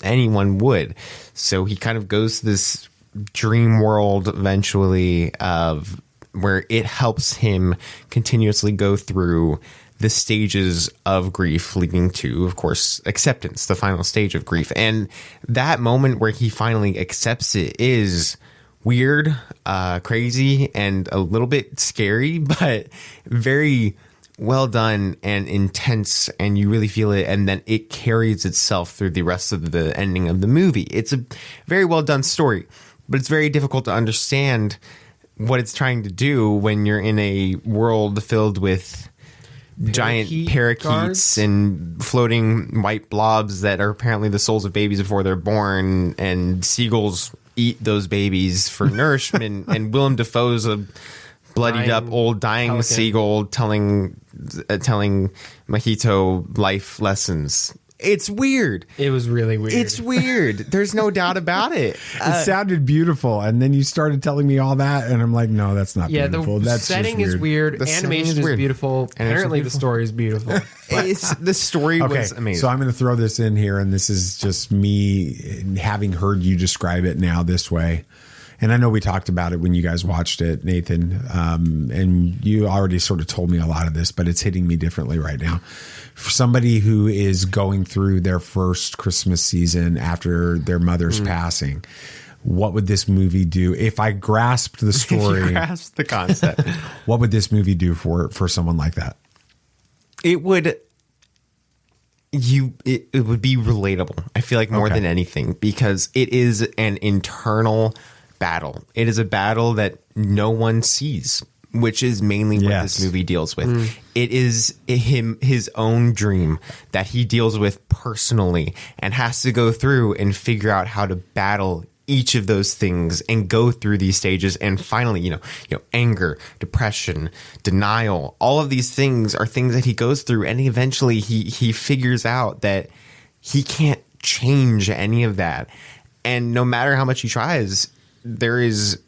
anyone would. So he kind of goes to this dream world eventually of where it helps him continuously go through the stages of grief, leading to, of course, acceptance, the final stage of grief. And that moment where he finally accepts it is weird, crazy, and a little bit scary, but very well done and intense, and you really feel it, and then it carries itself through the rest of the ending of the movie. It's a very well done story, but it's very difficult to understand what it's trying to do when you're in a world filled with giant parakeets and floating white blobs that are apparently the souls of babies before they're born, and seagulls eat those babies for nourishment, and Willem Dafoe's a bloodied up old dying pelican seagull telling Mahito life lessons. It's weird. It was really weird. It's weird. There's no doubt about it. It sounded beautiful, and then you started telling me all that, and I'm like, no, that's not beautiful. The that's setting is weird. The Animation is beautiful. Apparently, the story is beautiful. The story was amazing. So I'm going to throw this in here, and this is just me having heard you describe it now this way. And I know we talked about it when you guys watched it, Nathan, and you already sort of told me a lot of this, but it's hitting me differently right now. For somebody who is going through their first Christmas season after their mother's passing, what would this movie do? If I grasped the story, grasped the concept, what would this movie do for someone like that? It would. It would be relatable. I feel like more than anything, because it is an internal battle. It is a battle that no one sees, which is mainly what this movie deals with. It is his own dream that he deals with personally and has to go through and figure out how to battle each of those things and go through these stages. And finally, you know, anger, depression, denial, all of these things are things that he goes through. And eventually he figures out that he can't change any of that. And no matter how much he tries, there is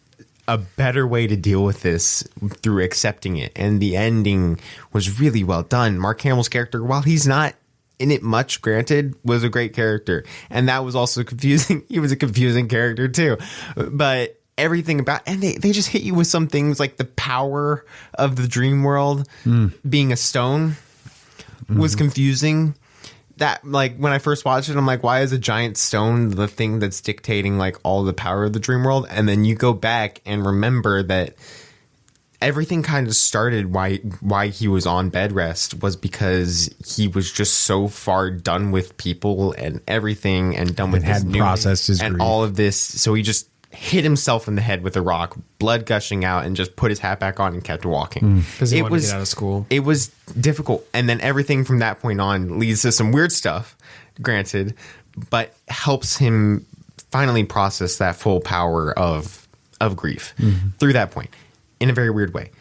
a better way to deal with this through accepting it. And the ending was really well done. Mark Hamill's character, while he's not in it much, granted, was a great character. And that was also confusing. He was a confusing character too. But everything about, and they just hit you with some things like the power of the dream world being a stone was confusing. That, like, when I first watched it, I'm like, why is a giant stone the thing that's dictating like all the power of the dream world? And then you go back and remember that everything kind of started why he was on bed rest was because he was just so far done with people and everything and done with his new processed his and grief. all of this. So he just hit himself in the head with a rock, blood gushing out, and just put his hat back on and kept walking. Because he wanted to get out of school. It was difficult. And then everything from that point on leads to some weird stuff, granted, but helps him finally process that full power of grief through that point in a very weird way.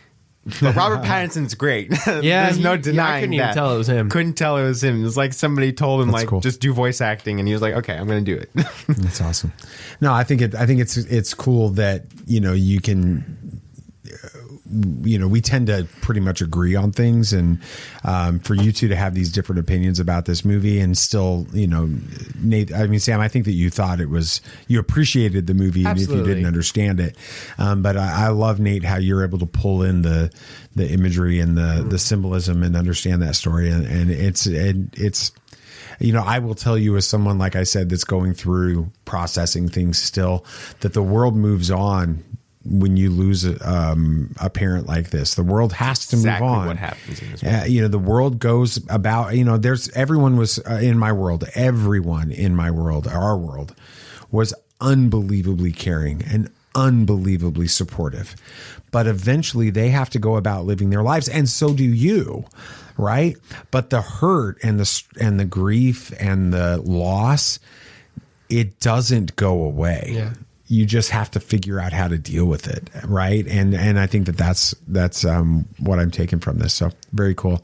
But Robert Pattinson's great. Yeah, there's no denying I couldn't even that. tell it was him. Couldn't tell it was him. It was like somebody told him, That's like, cool. just do voice acting, and he was like, okay, I'm going to do it. That's awesome. No, I think it's cool that, you know, you can, you know, we tend to pretty much agree on things, and for you two to have these different opinions about this movie, and still, you know, Nate, I mean, Sam, I think that you thought you appreciated the movie, even if you didn't understand it. But I love, Nate, how you're able to pull in the imagery and the symbolism and understand that story, and it's you know, I will tell you, as someone, like I said, that's going through processing things still, that the world moves on when you lose a parent like this. The world has to move on. What happens in this world. You know, the world goes about, you know, everyone was in my world, everyone in my world, our world, was unbelievably caring and unbelievably supportive. But eventually they have to go about living their lives, and so do you, right? But the hurt and the grief and the loss, it doesn't go away. Yeah. You just have to figure out how to deal with it, right? And I think that's what I'm taking from this. So very cool.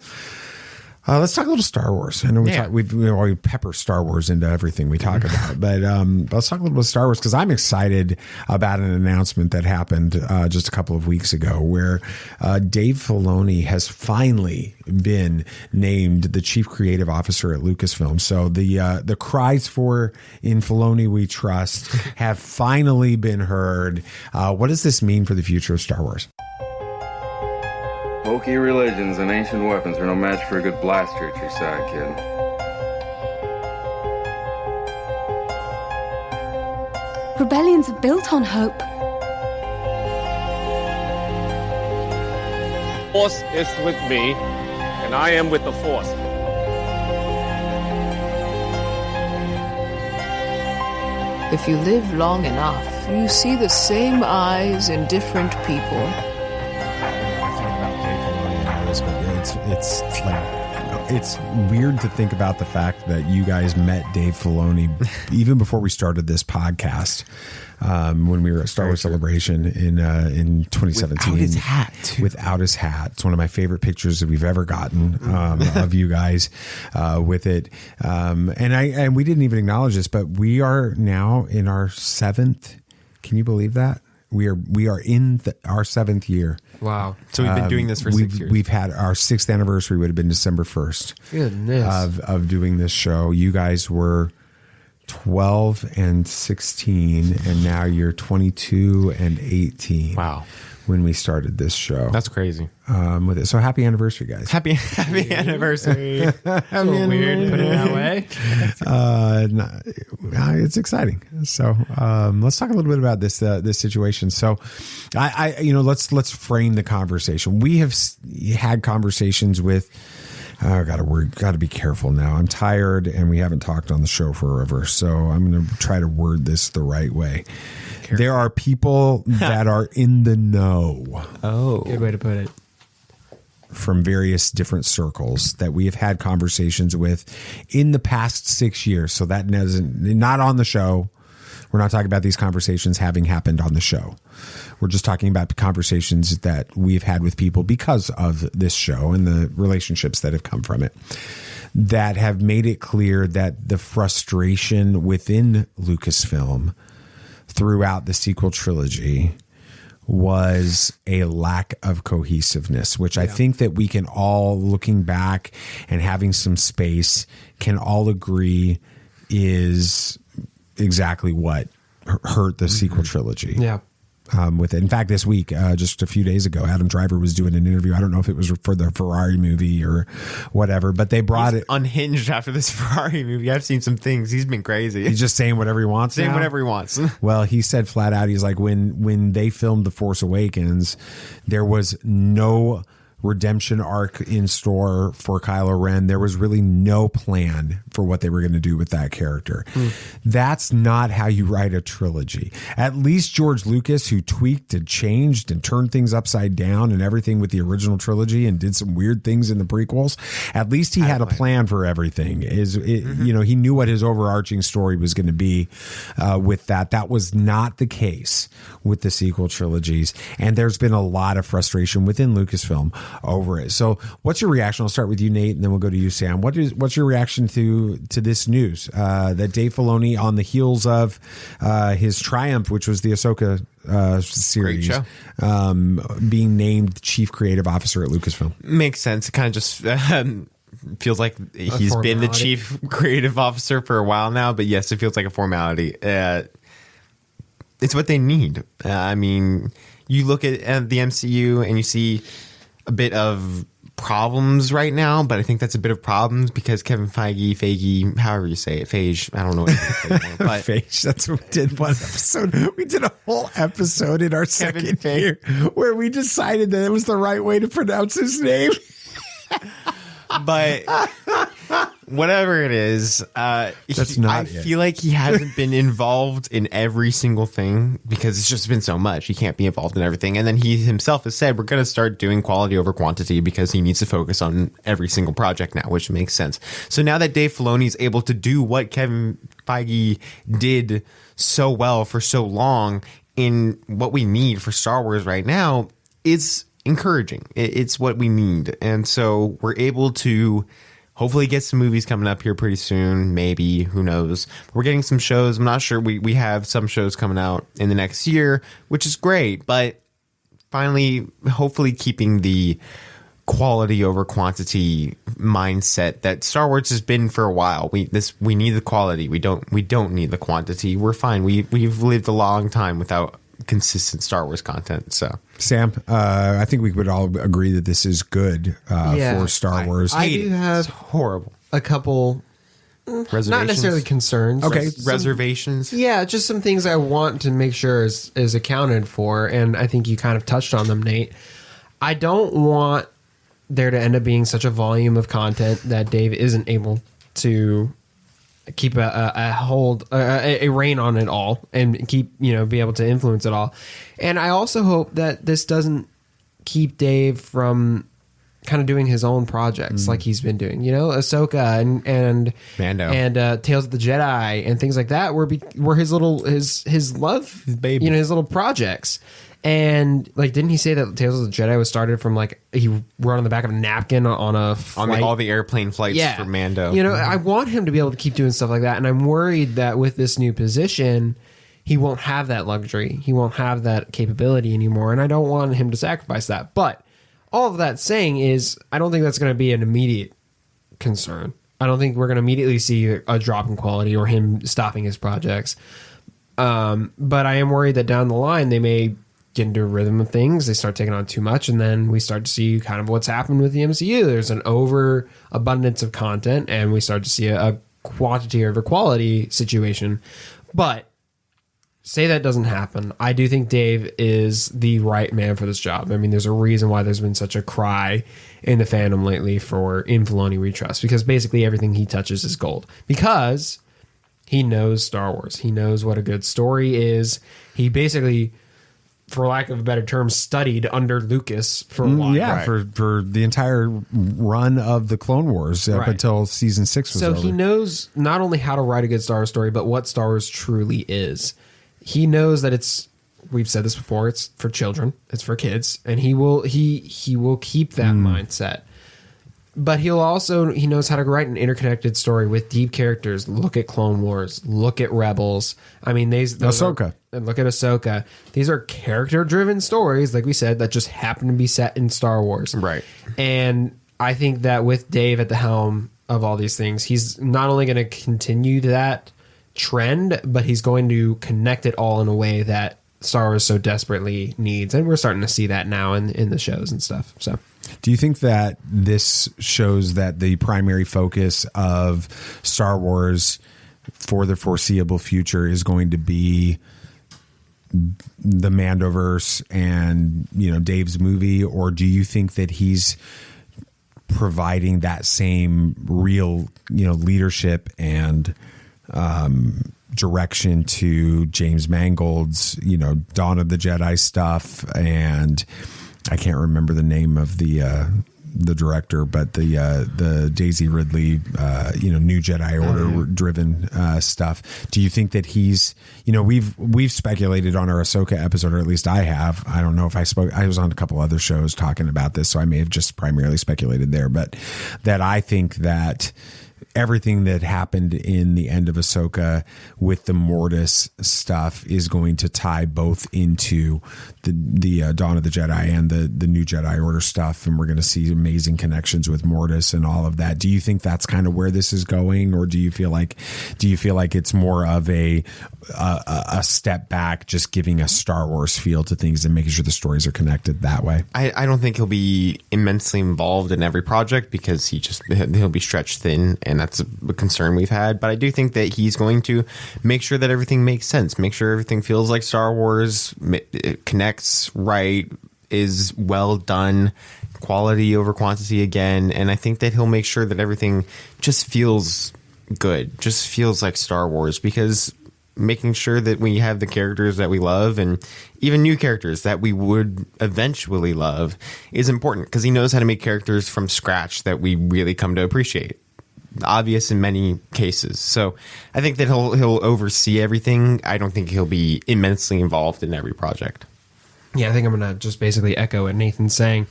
Let's talk a little Star Wars. I know we pepper Star Wars into everything we talk about, but let's talk a little bit of Star Wars, because I'm excited about an announcement that happened just a couple of weeks ago, where Dave Filoni has finally been named the chief creative officer at Lucasfilm. So the cries for "In Filoni we trust" have finally been heard. What does this mean for the future of Star Wars? Hokey religions and ancient weapons are no match for a good blaster at your side, kid. Rebellions are built on hope. Force is with me, and I am with the Force. If you live long enough, you see the same eyes in different people. It's like it's weird to think about the fact that you guys met Dave Filoni even before we started this podcast. When we were at Star Wars Celebration in 2017. Without his hat, too. Without his hat. It's one of my favorite pictures that we've ever gotten of you guys with it. And we didn't even acknowledge this, but we are now in our 7th. Can you believe that? We are in our 7th year. Wow. So we've been doing this for 6 years. We've had our 6th anniversary would have been December 1st. Goodness. Of doing this show. You guys were 12 and 16, and now you're 22 and 18. Wow. When we started this show. That's crazy. With it. So happy anniversary, guys. Happy anniversary. Happy weird put it that way. It's exciting. So let's talk a little bit about this situation. So let's frame the conversation. We have had conversations with got to be careful now. I'm tired and we haven't talked on the show forever. So I'm going to try to word this the right way. Careful. There are people that are in the know. Oh, good way to put it. From various different circles that we have had conversations with in the past 6 years. So that not on the show. We're not talking about these conversations having happened on the show. We're just talking about conversations that we've had with people because of this show and the relationships that have come from it that have made it clear that the frustration within Lucasfilm throughout the sequel trilogy was a lack of cohesiveness, which I think that we can all, looking back and having some space, can all agree is exactly what hurt the sequel trilogy. Yeah. With it. In fact, this week, just a few days ago, Adam Driver was doing an interview. I don't know if it was for the Ferrari movie or whatever, but they brought it unhinged after this Ferrari movie. I've seen some things. He's been crazy. He's just saying whatever he wants. Saying whatever he wants. Well, he said flat out, he's like, when they filmed The Force Awakens, there was no redemption arc in store for Kylo Ren. There was really no plan for what they were going to do with that character. That's not how you write a trilogy. At least George Lucas, who tweaked and changed and turned things upside down and everything with the original trilogy and did some weird things in the prequels, at least he had a plan for everything. He knew what his overarching story was going to be with that. That was not the case with the sequel trilogies. And there's been a lot of frustration within Lucasfilm over it. So what's your reaction? I'll start with you, Nate, and then we'll go to you, Sam. What's your reaction to this news that Dave Filoni, on the heels of his triumph, which was the Ahsoka series, being named chief creative officer at Lucasfilm? Makes sense. It kind of just feels like he's been the chief creative officer for a while now, but yes, it feels like a formality. It's what they need. I mean, you look at the MCU and you see a bit of problems right now, but I think that's a bit of problems because Kevin Feige, however you say it, Feige, I don't know what Feige, that's what we did one episode. We did a whole episode in our second year where we decided that it was the right way to pronounce his name. But whatever it is, I feel like he hasn't been involved in every single thing because it's just been so much. He can't be involved in everything. And then he himself has said, we're going to start doing quality over quantity because he needs to focus on every single project now, which makes sense. So now that Dave Filoni is able to do what Kevin Feige did so well for so long in what we need for Star Wars right now, it's encouraging. It's what we need. And so we're able to hopefully get some movies coming up here pretty soon. Maybe, who knows? We're getting some shows. I'm not sure. We have some shows coming out in the next year, which is great. But finally, hopefully keeping the quality over quantity mindset that Star Wars has been for a while. We need the quality. We don't need the quantity. We're fine. We've lived a long time without consistent Star Wars content. So Sam, I think we would all agree that this is good for Star Wars. I do have horrible a couple reservations, not necessarily concerns. Okay, reservations. Yeah, just some things I want to make sure is accounted for, and I think you kind of touched on them, Nate. I don't want there to end up being such a volume of content that Dave isn't able to keep a rein on it all and keep, be able to influence it all. And I also hope that this doesn't keep Dave from kind of doing his own projects like he's been doing, Ahsoka and Mando and Tales of the Jedi and things like that were his little his love, his baby, his little projects. And like, didn't he say that Tales of the Jedi was started from like he wrote on the back of a napkin on a flight? On all the airplane flights for Mando? I want him to be able to keep doing stuff like that, and I'm worried that with this new position, he won't have that luxury. He won't have that capability anymore, and I don't want him to sacrifice that. But all of that saying is, I don't think that's going to be an immediate concern. I don't think we're going to immediately see a drop in quality or him stopping his projects. But I am worried that down the line they may get into a rhythm of things. They start taking on too much, and then we start to see kind of what's happened with the MCU. There's an overabundance of content, and we start to see a quantity over quality situation. But say that doesn't happen. I do think Dave is the right man for this job. I mean, there's a reason why there's been such a cry in the fandom lately for In Filoni We Trust, because basically everything he touches is gold. Because he knows Star Wars. He knows what a good story is. He basically, for lack of a better term, studied under Lucas for a while. Yeah, right. for the entire run of the Clone Wars up until season 6 was over. So he knows not only how to write a good Star Wars story, but what Star Wars truly is. He knows that we've said this before, it's for children, it's for kids, and he will keep that mindset. But he knows how to write an interconnected story with deep characters. Look at Clone Wars, look at Rebels. I mean, Ahsoka. And look at Ahsoka. These are character-driven stories, like we said, that just happen to be set in Star Wars. Right. And I think that with Dave at the helm of all these things, he's not only going to continue that trend, but he's going to connect it all in a way that Star Wars so desperately needs. And we're starting to see that now in the shows and stuff. So, do you think that this shows that the primary focus of Star Wars for the foreseeable future is going to be the Mandoverse and, Dave's movie? Or do you think that he's providing that same real, leadership and direction to James Mangold's, Dawn of the Jedi stuff? And I can't remember the name of the director, but the Daisy Ridley, New Jedi Order driven stuff. Do you think that he's, we've speculated on our Ahsoka episode, or at least I have. I don't know if I was on a couple other shows talking about this, so I may have just primarily speculated there, but that I think that everything that happened in the end of Ahsoka with the Mortis stuff is going to tie both into the Dawn of the Jedi and the New Jedi Order stuff, and we're going to see amazing connections with Mortis and all of that. Do you think that's kind of where this is going, or do you feel like it's more of a step back, just giving a Star Wars feel to things and making sure the stories are connected that way? I don't think he'll be immensely involved in every project, because he'll be stretched thin, and that's a concern we've had. But I do think that he's going to make sure that everything makes sense, make sure everything feels like Star Wars, it connects right, is well done, quality over quantity again. And I think that he'll make sure that everything just feels good, just feels like Star Wars, because making sure that we have the characters that we love, and even new characters that we would eventually love, is important, because he knows how to make characters from scratch that we really come to appreciate. Obvious in many cases. So I think that he'll oversee everything. I don't think he'll be immensely involved in every project. Yeah, I think I'm going to just basically echo what Nathan's saying.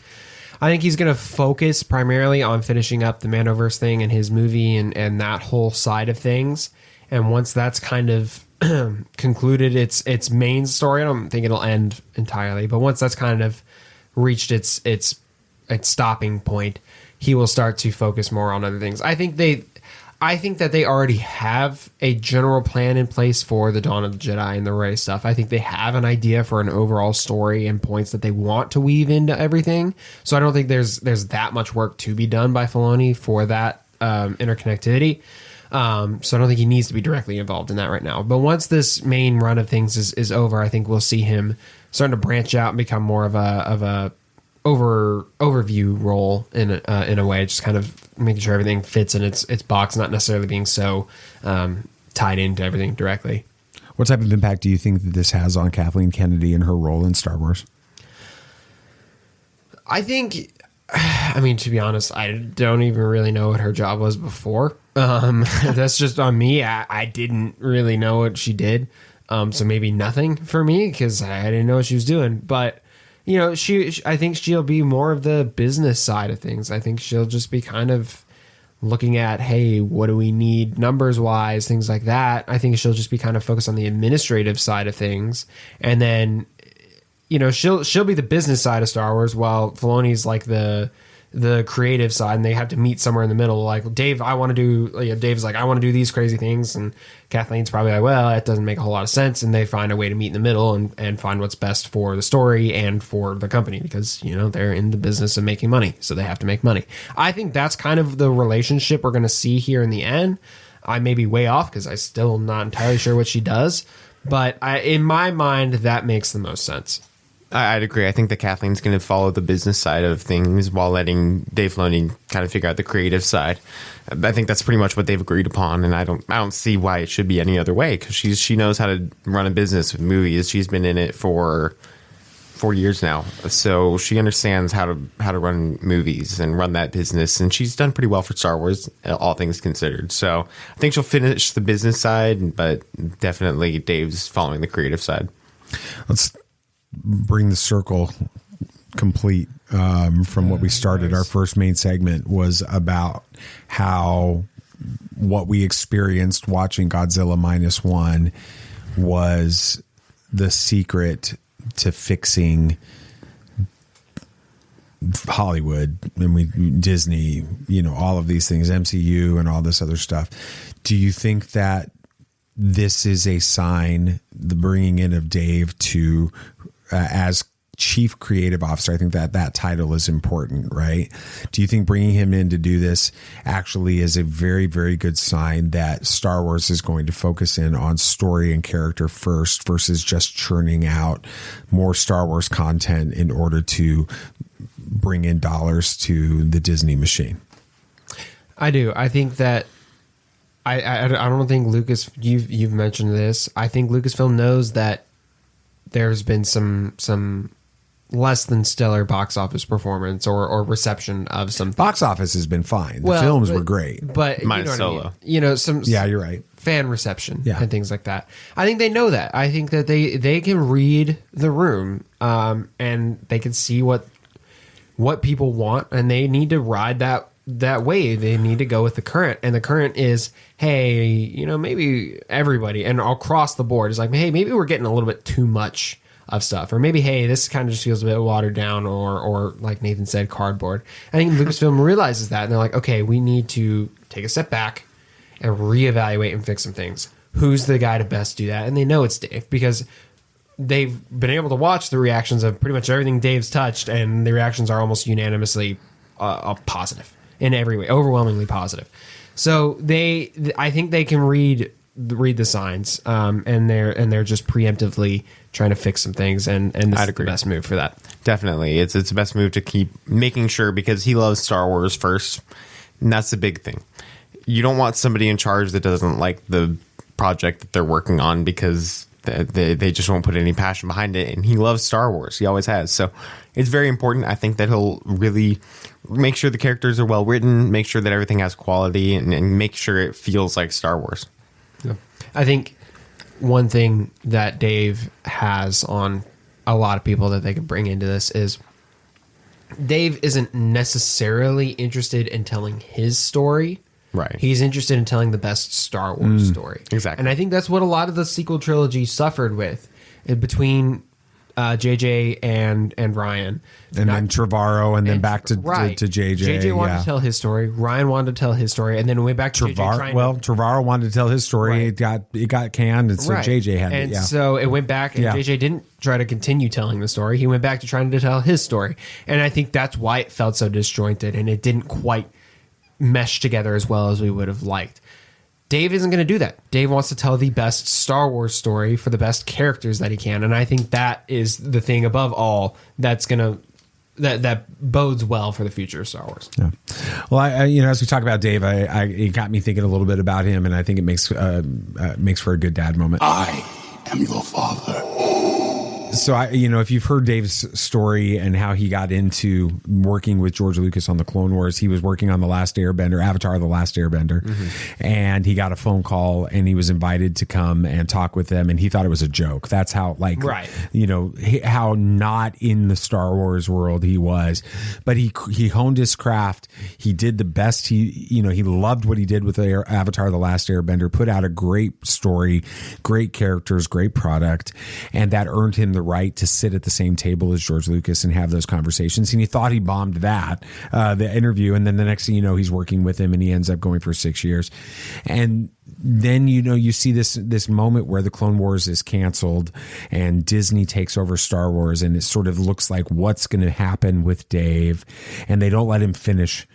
I think he's going to focus primarily on finishing up the Mandoverse thing and his movie and that whole side of things. And once that's kind of concluded its main story, I don't think it'll end entirely, but once that's kind of reached its stopping point, he will start to focus more on other things. I think that they already have a general plan in place for the Dawn of the Jedi and the Rey stuff. I think they have an idea for an overall story and points that they want to weave into everything. So I don't think there's that much work to be done by Filoni for that interconnectivity. So I don't think he needs to be directly involved in that right now. But once this main run of things is over, I think we'll see him starting to branch out and become more of a overview role in a way, just kind of making sure everything fits in its box, not necessarily being so tied into everything directly. What type of impact do you think that this has on Kathleen Kennedy and her role in Star Wars? I think I mean, to be honest, I don't even really know what her job was before. That's just on me. I didn't really know what she did. So maybe nothing for me because I didn't know what she was doing. But, you know, I think she'll be more of the business side of things. I think she'll just be kind of looking at, hey, what do we need numbers wise, things like that. I think she'll just be kind of focused on the administrative side of things. And then, you know, she'll be the business side of Star Wars while Filoni's like the creative side, and they have to meet somewhere in the middle. Like Dave's like, I want to do these crazy things, and Kathleen's probably like, well, that doesn't make a whole lot of sense, and they find a way to meet in the middle and find what's best for the story and for the company, because, you know, they're in the business of making money, so they have to make money. I think that's kind of the relationship we're going to see here in the end. I may be way off because I still am not entirely sure what she does, but in my mind, that makes the most sense. I'd agree. I think that Kathleen's going to follow the business side of things while letting Dave Filoni kind of figure out the creative side. I think that's pretty much what they've agreed upon, and I don't see why it should be any other way, because she knows how to run a business with movies. She's been in it for 4 years now, so she understands how to run movies and run that business, and she's done pretty well for Star Wars, all things considered. So I think she'll finish the business side, but definitely Dave's following the creative side. Let's bring the circle complete from what we started. Our first main segment was about how what we experienced watching Godzilla Minus One was the secret to fixing Hollywood and Disney, you know, all of these things, MCU and all this other stuff. Do you think that this is a sign, the bringing in of Dave to as chief creative officer? I think that title is important, right? Do you think bringing him in to do this actually is a very, very good sign that Star Wars is going to focus in on story and character first versus just churning out more Star Wars content in order to bring in dollars to the Disney machine? I do. I think that I don't think Lucas, you've mentioned this. I think Lucasfilm knows that there's been some less than stellar box office performance or reception of some box office has been fine. The films were great, but Minus you know Solo. what I mean? You know, some you're right. Fan reception and things like that. I think they know that. I think that they can read the room and they can see what people want, and they need to ride that wave. They need to go with the current, and the current is, hey, you know, maybe everybody and across the board is like, hey, maybe we're getting a little bit too much of stuff, or maybe, hey, this kind of just feels a bit watered down, or like Nathan said, cardboard. I think Lucasfilm realizes that, and they're like, okay, we need to take a step back and reevaluate and fix some things. Who's the guy to best do that? And they know it's Dave, because they've been able to watch the reactions of pretty much everything Dave's touched, and the reactions are almost unanimously positive in every way, overwhelmingly positive. So I think they can read the signs, and they're just preemptively trying to fix some things, and this is the best move for that. Definitely, it's the best move to keep making sure, because he loves Star Wars first, and that's the big thing. You don't want somebody in charge that doesn't like the project that they're working on, because they just won't put any passion behind it, and he loves Star Wars. He always has. So it's very important. I think that he'll really make sure the characters are well written, make sure that everything has quality, and make sure it feels like Star Wars. Yeah. I think one thing that Dave has on a lot of people that they could bring into this is Dave isn't necessarily interested in telling his story. Right. He's interested in telling the best Star Wars story. Exactly. And I think that's what a lot of the sequel trilogy suffered with, between JJ and Ryan. And then Trevorrow, and then back to JJ. JJ wanted to tell his story. Ryan wanted to tell his story, and then we went back to JJ. Trevorrow wanted to tell his story. Right. It got canned, and so JJ had and it. Yeah. So it went back, and JJ didn't try to continue telling the story. He went back to trying to tell his story, and I think that's why it felt so disjointed, and it didn't quite mesh together as well as we would have liked. Dave isn't going to do that. Dave wants to tell the best Star Wars story for the best characters that he can, and I think that is the thing above all that's going to that bodes well for the future of Star Wars. Yeah. Well, I as we talk about Dave, it got me thinking a little bit about him, and I think it makes for a good dad moment. I am your father. So if you've heard Dave's story and how he got into working with George Lucas on the Clone Wars, he was working on The Last Airbender, Avatar: The Last Airbender, and he got a phone call and he was invited to come and talk with them, and he thought it was a joke. That's how how not in the Star Wars world he was, but he honed his craft. He did the best. He loved what he did with Avatar: The Last Airbender. Put out a great story, great characters, great product, and that earned him the right to sit at the same table as George Lucas and have those conversations. And he thought he bombed that, the interview. And then the next thing you know, he's working with him and he ends up going for 6 years. And then, you see this moment where the Clone Wars is canceled and Disney takes over Star Wars, and it sort of looks like what's going to happen with Dave, and they don't let him finish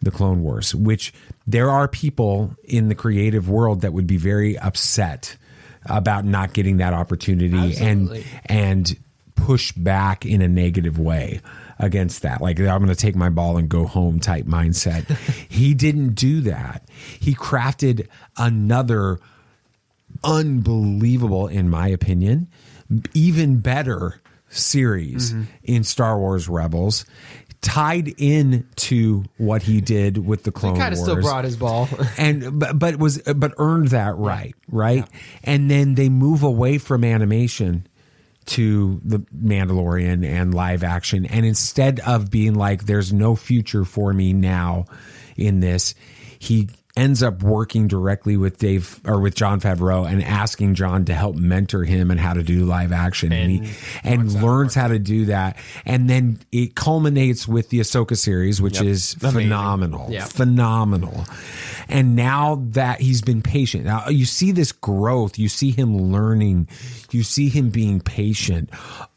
the Clone Wars, which there are people in the creative world that would be very upset about not getting that opportunity. Absolutely. and push back in a negative way against that. Like, I'm going to take my ball and go home type mindset. He didn't do that. He crafted another unbelievable, in my opinion, even better series in Star Wars Rebels, tied into what he did with the Clone Wars. He kind of still brought his ball, but earned that right. Yeah. And then they move away from animation to the Mandalorian and live action, and instead of being like, "There's no future for me now in this," he ends up working directly with with Jon Favreau and asking Jon to help mentor him and how to do live action, and learns how to do that. And then it culminates with the Ahsoka series, which is phenomenal. And now that he's been patient, now you see this growth, you see him learning, you see him being patient.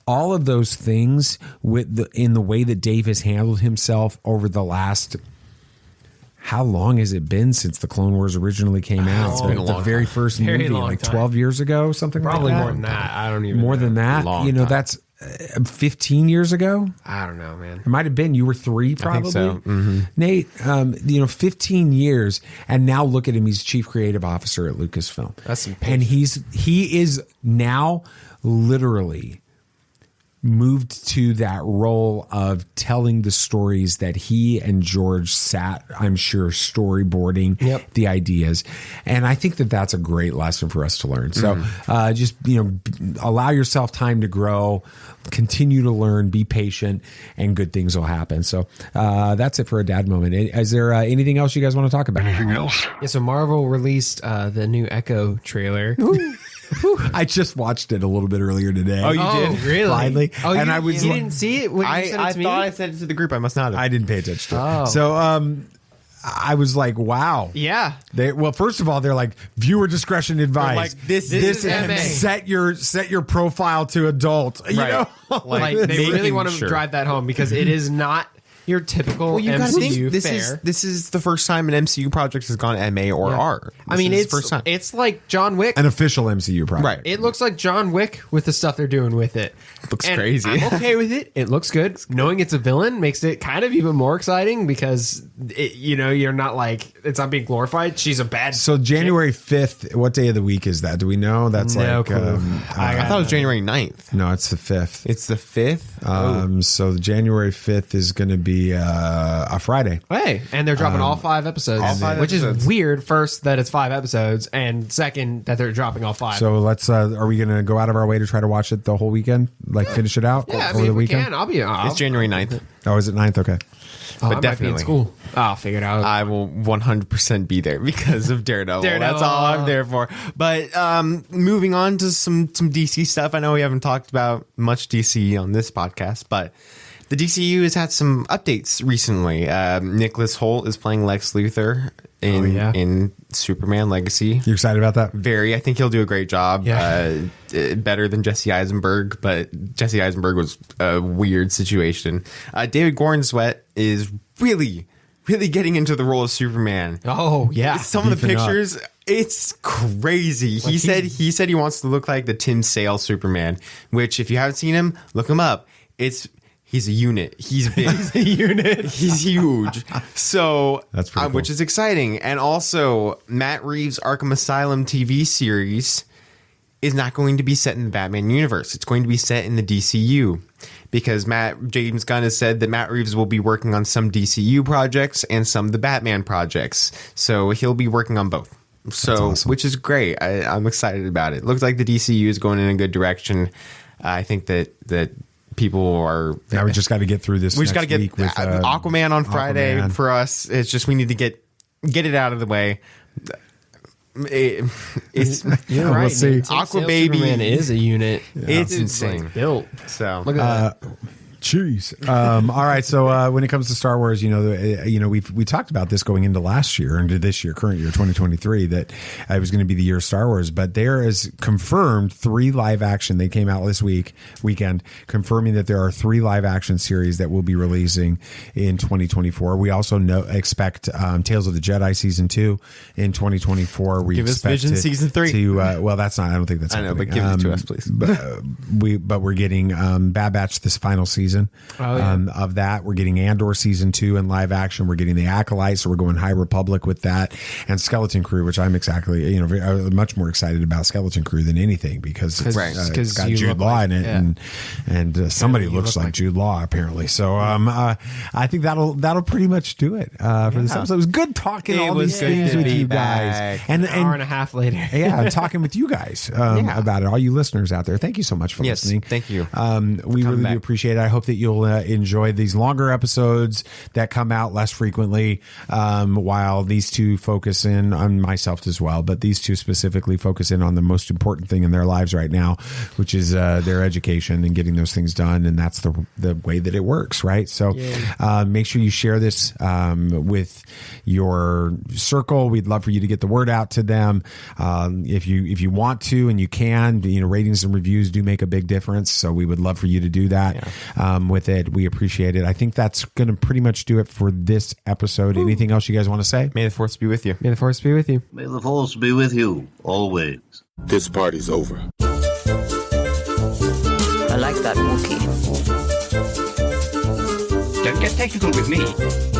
All of those things in the way that Dave has handled himself over the last. How long has it been since the Clone Wars originally came out? It's been the very first movie, like 12 years ago, something Probably like that. more than that. I don't even More know. than that? That's 15 years ago? I don't know, man. It might have been. You were 3, probably. I think so. Nate, 15 years, and now look at him. He's chief creative officer at Lucasfilm. That's some and he is now literally moved to that role of telling the stories that he and George sat, I'm sure, storyboarding the ideas. And I think that that's a great lesson for us to learn. So just, allow yourself time to grow, continue to learn, be patient, and good things will happen. So that's it for a dad moment. Is there anything else you guys want to talk about? Anything else? Yeah, so Marvel released the new Echo trailer. I just watched it a little bit earlier today. Oh, you did? Really? Finally. Oh, and you didn't see it when you sent it to me? I thought I sent it to the group. I must not have. I didn't pay attention to it. Oh. So I was like, wow. Yeah. Well, first of all, they're like, viewer discretion advised. Like, this is MA. Set your profile to adult. You know? Like they really want to drive that home because it is not your typical MCU fare. This is the first time an MCU project has gone MA or R. I mean, it's the first time. It's like John Wick. An official MCU project. Right. It looks like John Wick with the stuff they're doing with it. Looks crazy. I'm okay with it. It looks good. Knowing it's a villain makes it kind of even more exciting because you're not like it's not being glorified. She's a bad. So January 5th. What day of the week is that? Do we know? That's no clue. I thought it was January 9th. No, it's the 5th. It's the 5th. So January 5th is going to be a Friday. Hey, and they're dropping all 5 episodes, which is weird. First, that it's 5 episodes, and second, that they're dropping all 5. So let's. Are we going to go out of our way to try to watch it the whole weekend? Like finish it out? Yeah, over the weekend? I'll be. It's January 9th. Oh, is it 9th? Okay. But definitely in school. I'll figure it out. I will 100% be there because of Daredevil. That's all I'm there for. But moving on to some DC stuff. I know we haven't talked about much DC on this podcast, but the DCU has had some updates recently. Nicholas Hoult is playing Lex Luthor in Superman Legacy. You excited about that? Very. I think he'll do a great job. Yeah. Better than Jesse Eisenberg, but Jesse Eisenberg was a weird situation. David Gordon Sweat is really getting into the role of Superman. Oh, yeah. Some of the pictures, it's crazy. He said he wants to look like the Tim Sale Superman, which if you haven't seen him, look him up. He's a unit. He's big. He's a unit. He's huge. So that's pretty cool. Which is exciting. And also Matt Reeves' Arkham Asylum TV series is not going to be set in the Batman universe. It's going to be set in the DCU, because James Gunn has said that Matt Reeves will be working on some DCU projects and some of the Batman projects. So he'll be working on both. So, awesome. Which is great. I'm excited about it. Looks like the DCU is going in a good direction. I think that people are. Now we just got to get through this. We just got to get week with Aquaman on Friday Aquaman. For us. It's just we need to get it out of the way. It's You're right. We'll see. Aqua Baby Superman is a unit. Yeah. It's insane. Like built. So look at that. Jeez. All right. So when it comes to Star Wars, we talked about this going into last year, into this year, current year, 2023, that it was going to be the year of Star Wars. But there is confirmed 3 live action. They came out this weekend, confirming that there are 3 live action series that will be releasing in 2024. We also expect Tales of the Jedi season 2 in 2024. We give us expect Vision season 3. Well, that's not. I don't think that's. I know, but give it to us, please. But we're getting Bad Batch this final season. Of that. We're getting Andor season 2 in live action. We're getting the Acolyte, so we're going High Republic with that, and Skeleton Crew, which I'm much more excited about Skeleton Crew than anything, because it's got Jude Law in it, and somebody looks like Jude Law apparently. So I think that'll pretty much do it for this episode. It was good talking all these things with you guys, and an hour and a half later, talking with you guys about it. All you listeners out there, thank you so much for listening. Thank you. We really do appreciate it. I hope that you'll enjoy these longer episodes that come out less frequently, while these two focus in on myself as well, but these two specifically focus in on the most important thing in their lives right now, which is their education and getting those things done. And that's the way that it works, right? So make sure you share this with your circle. We'd love for you to get the word out to them. If you want to and you can, ratings and reviews do make a big difference. So we would love for you to do that. With it. We appreciate it. I think that's going to pretty much do it for this episode. Anything else you guys want to say? May the Force be with you. May the Force be with you. May the Force be with you, always. This party's over. I like that Wookiee. Don't get technical with me.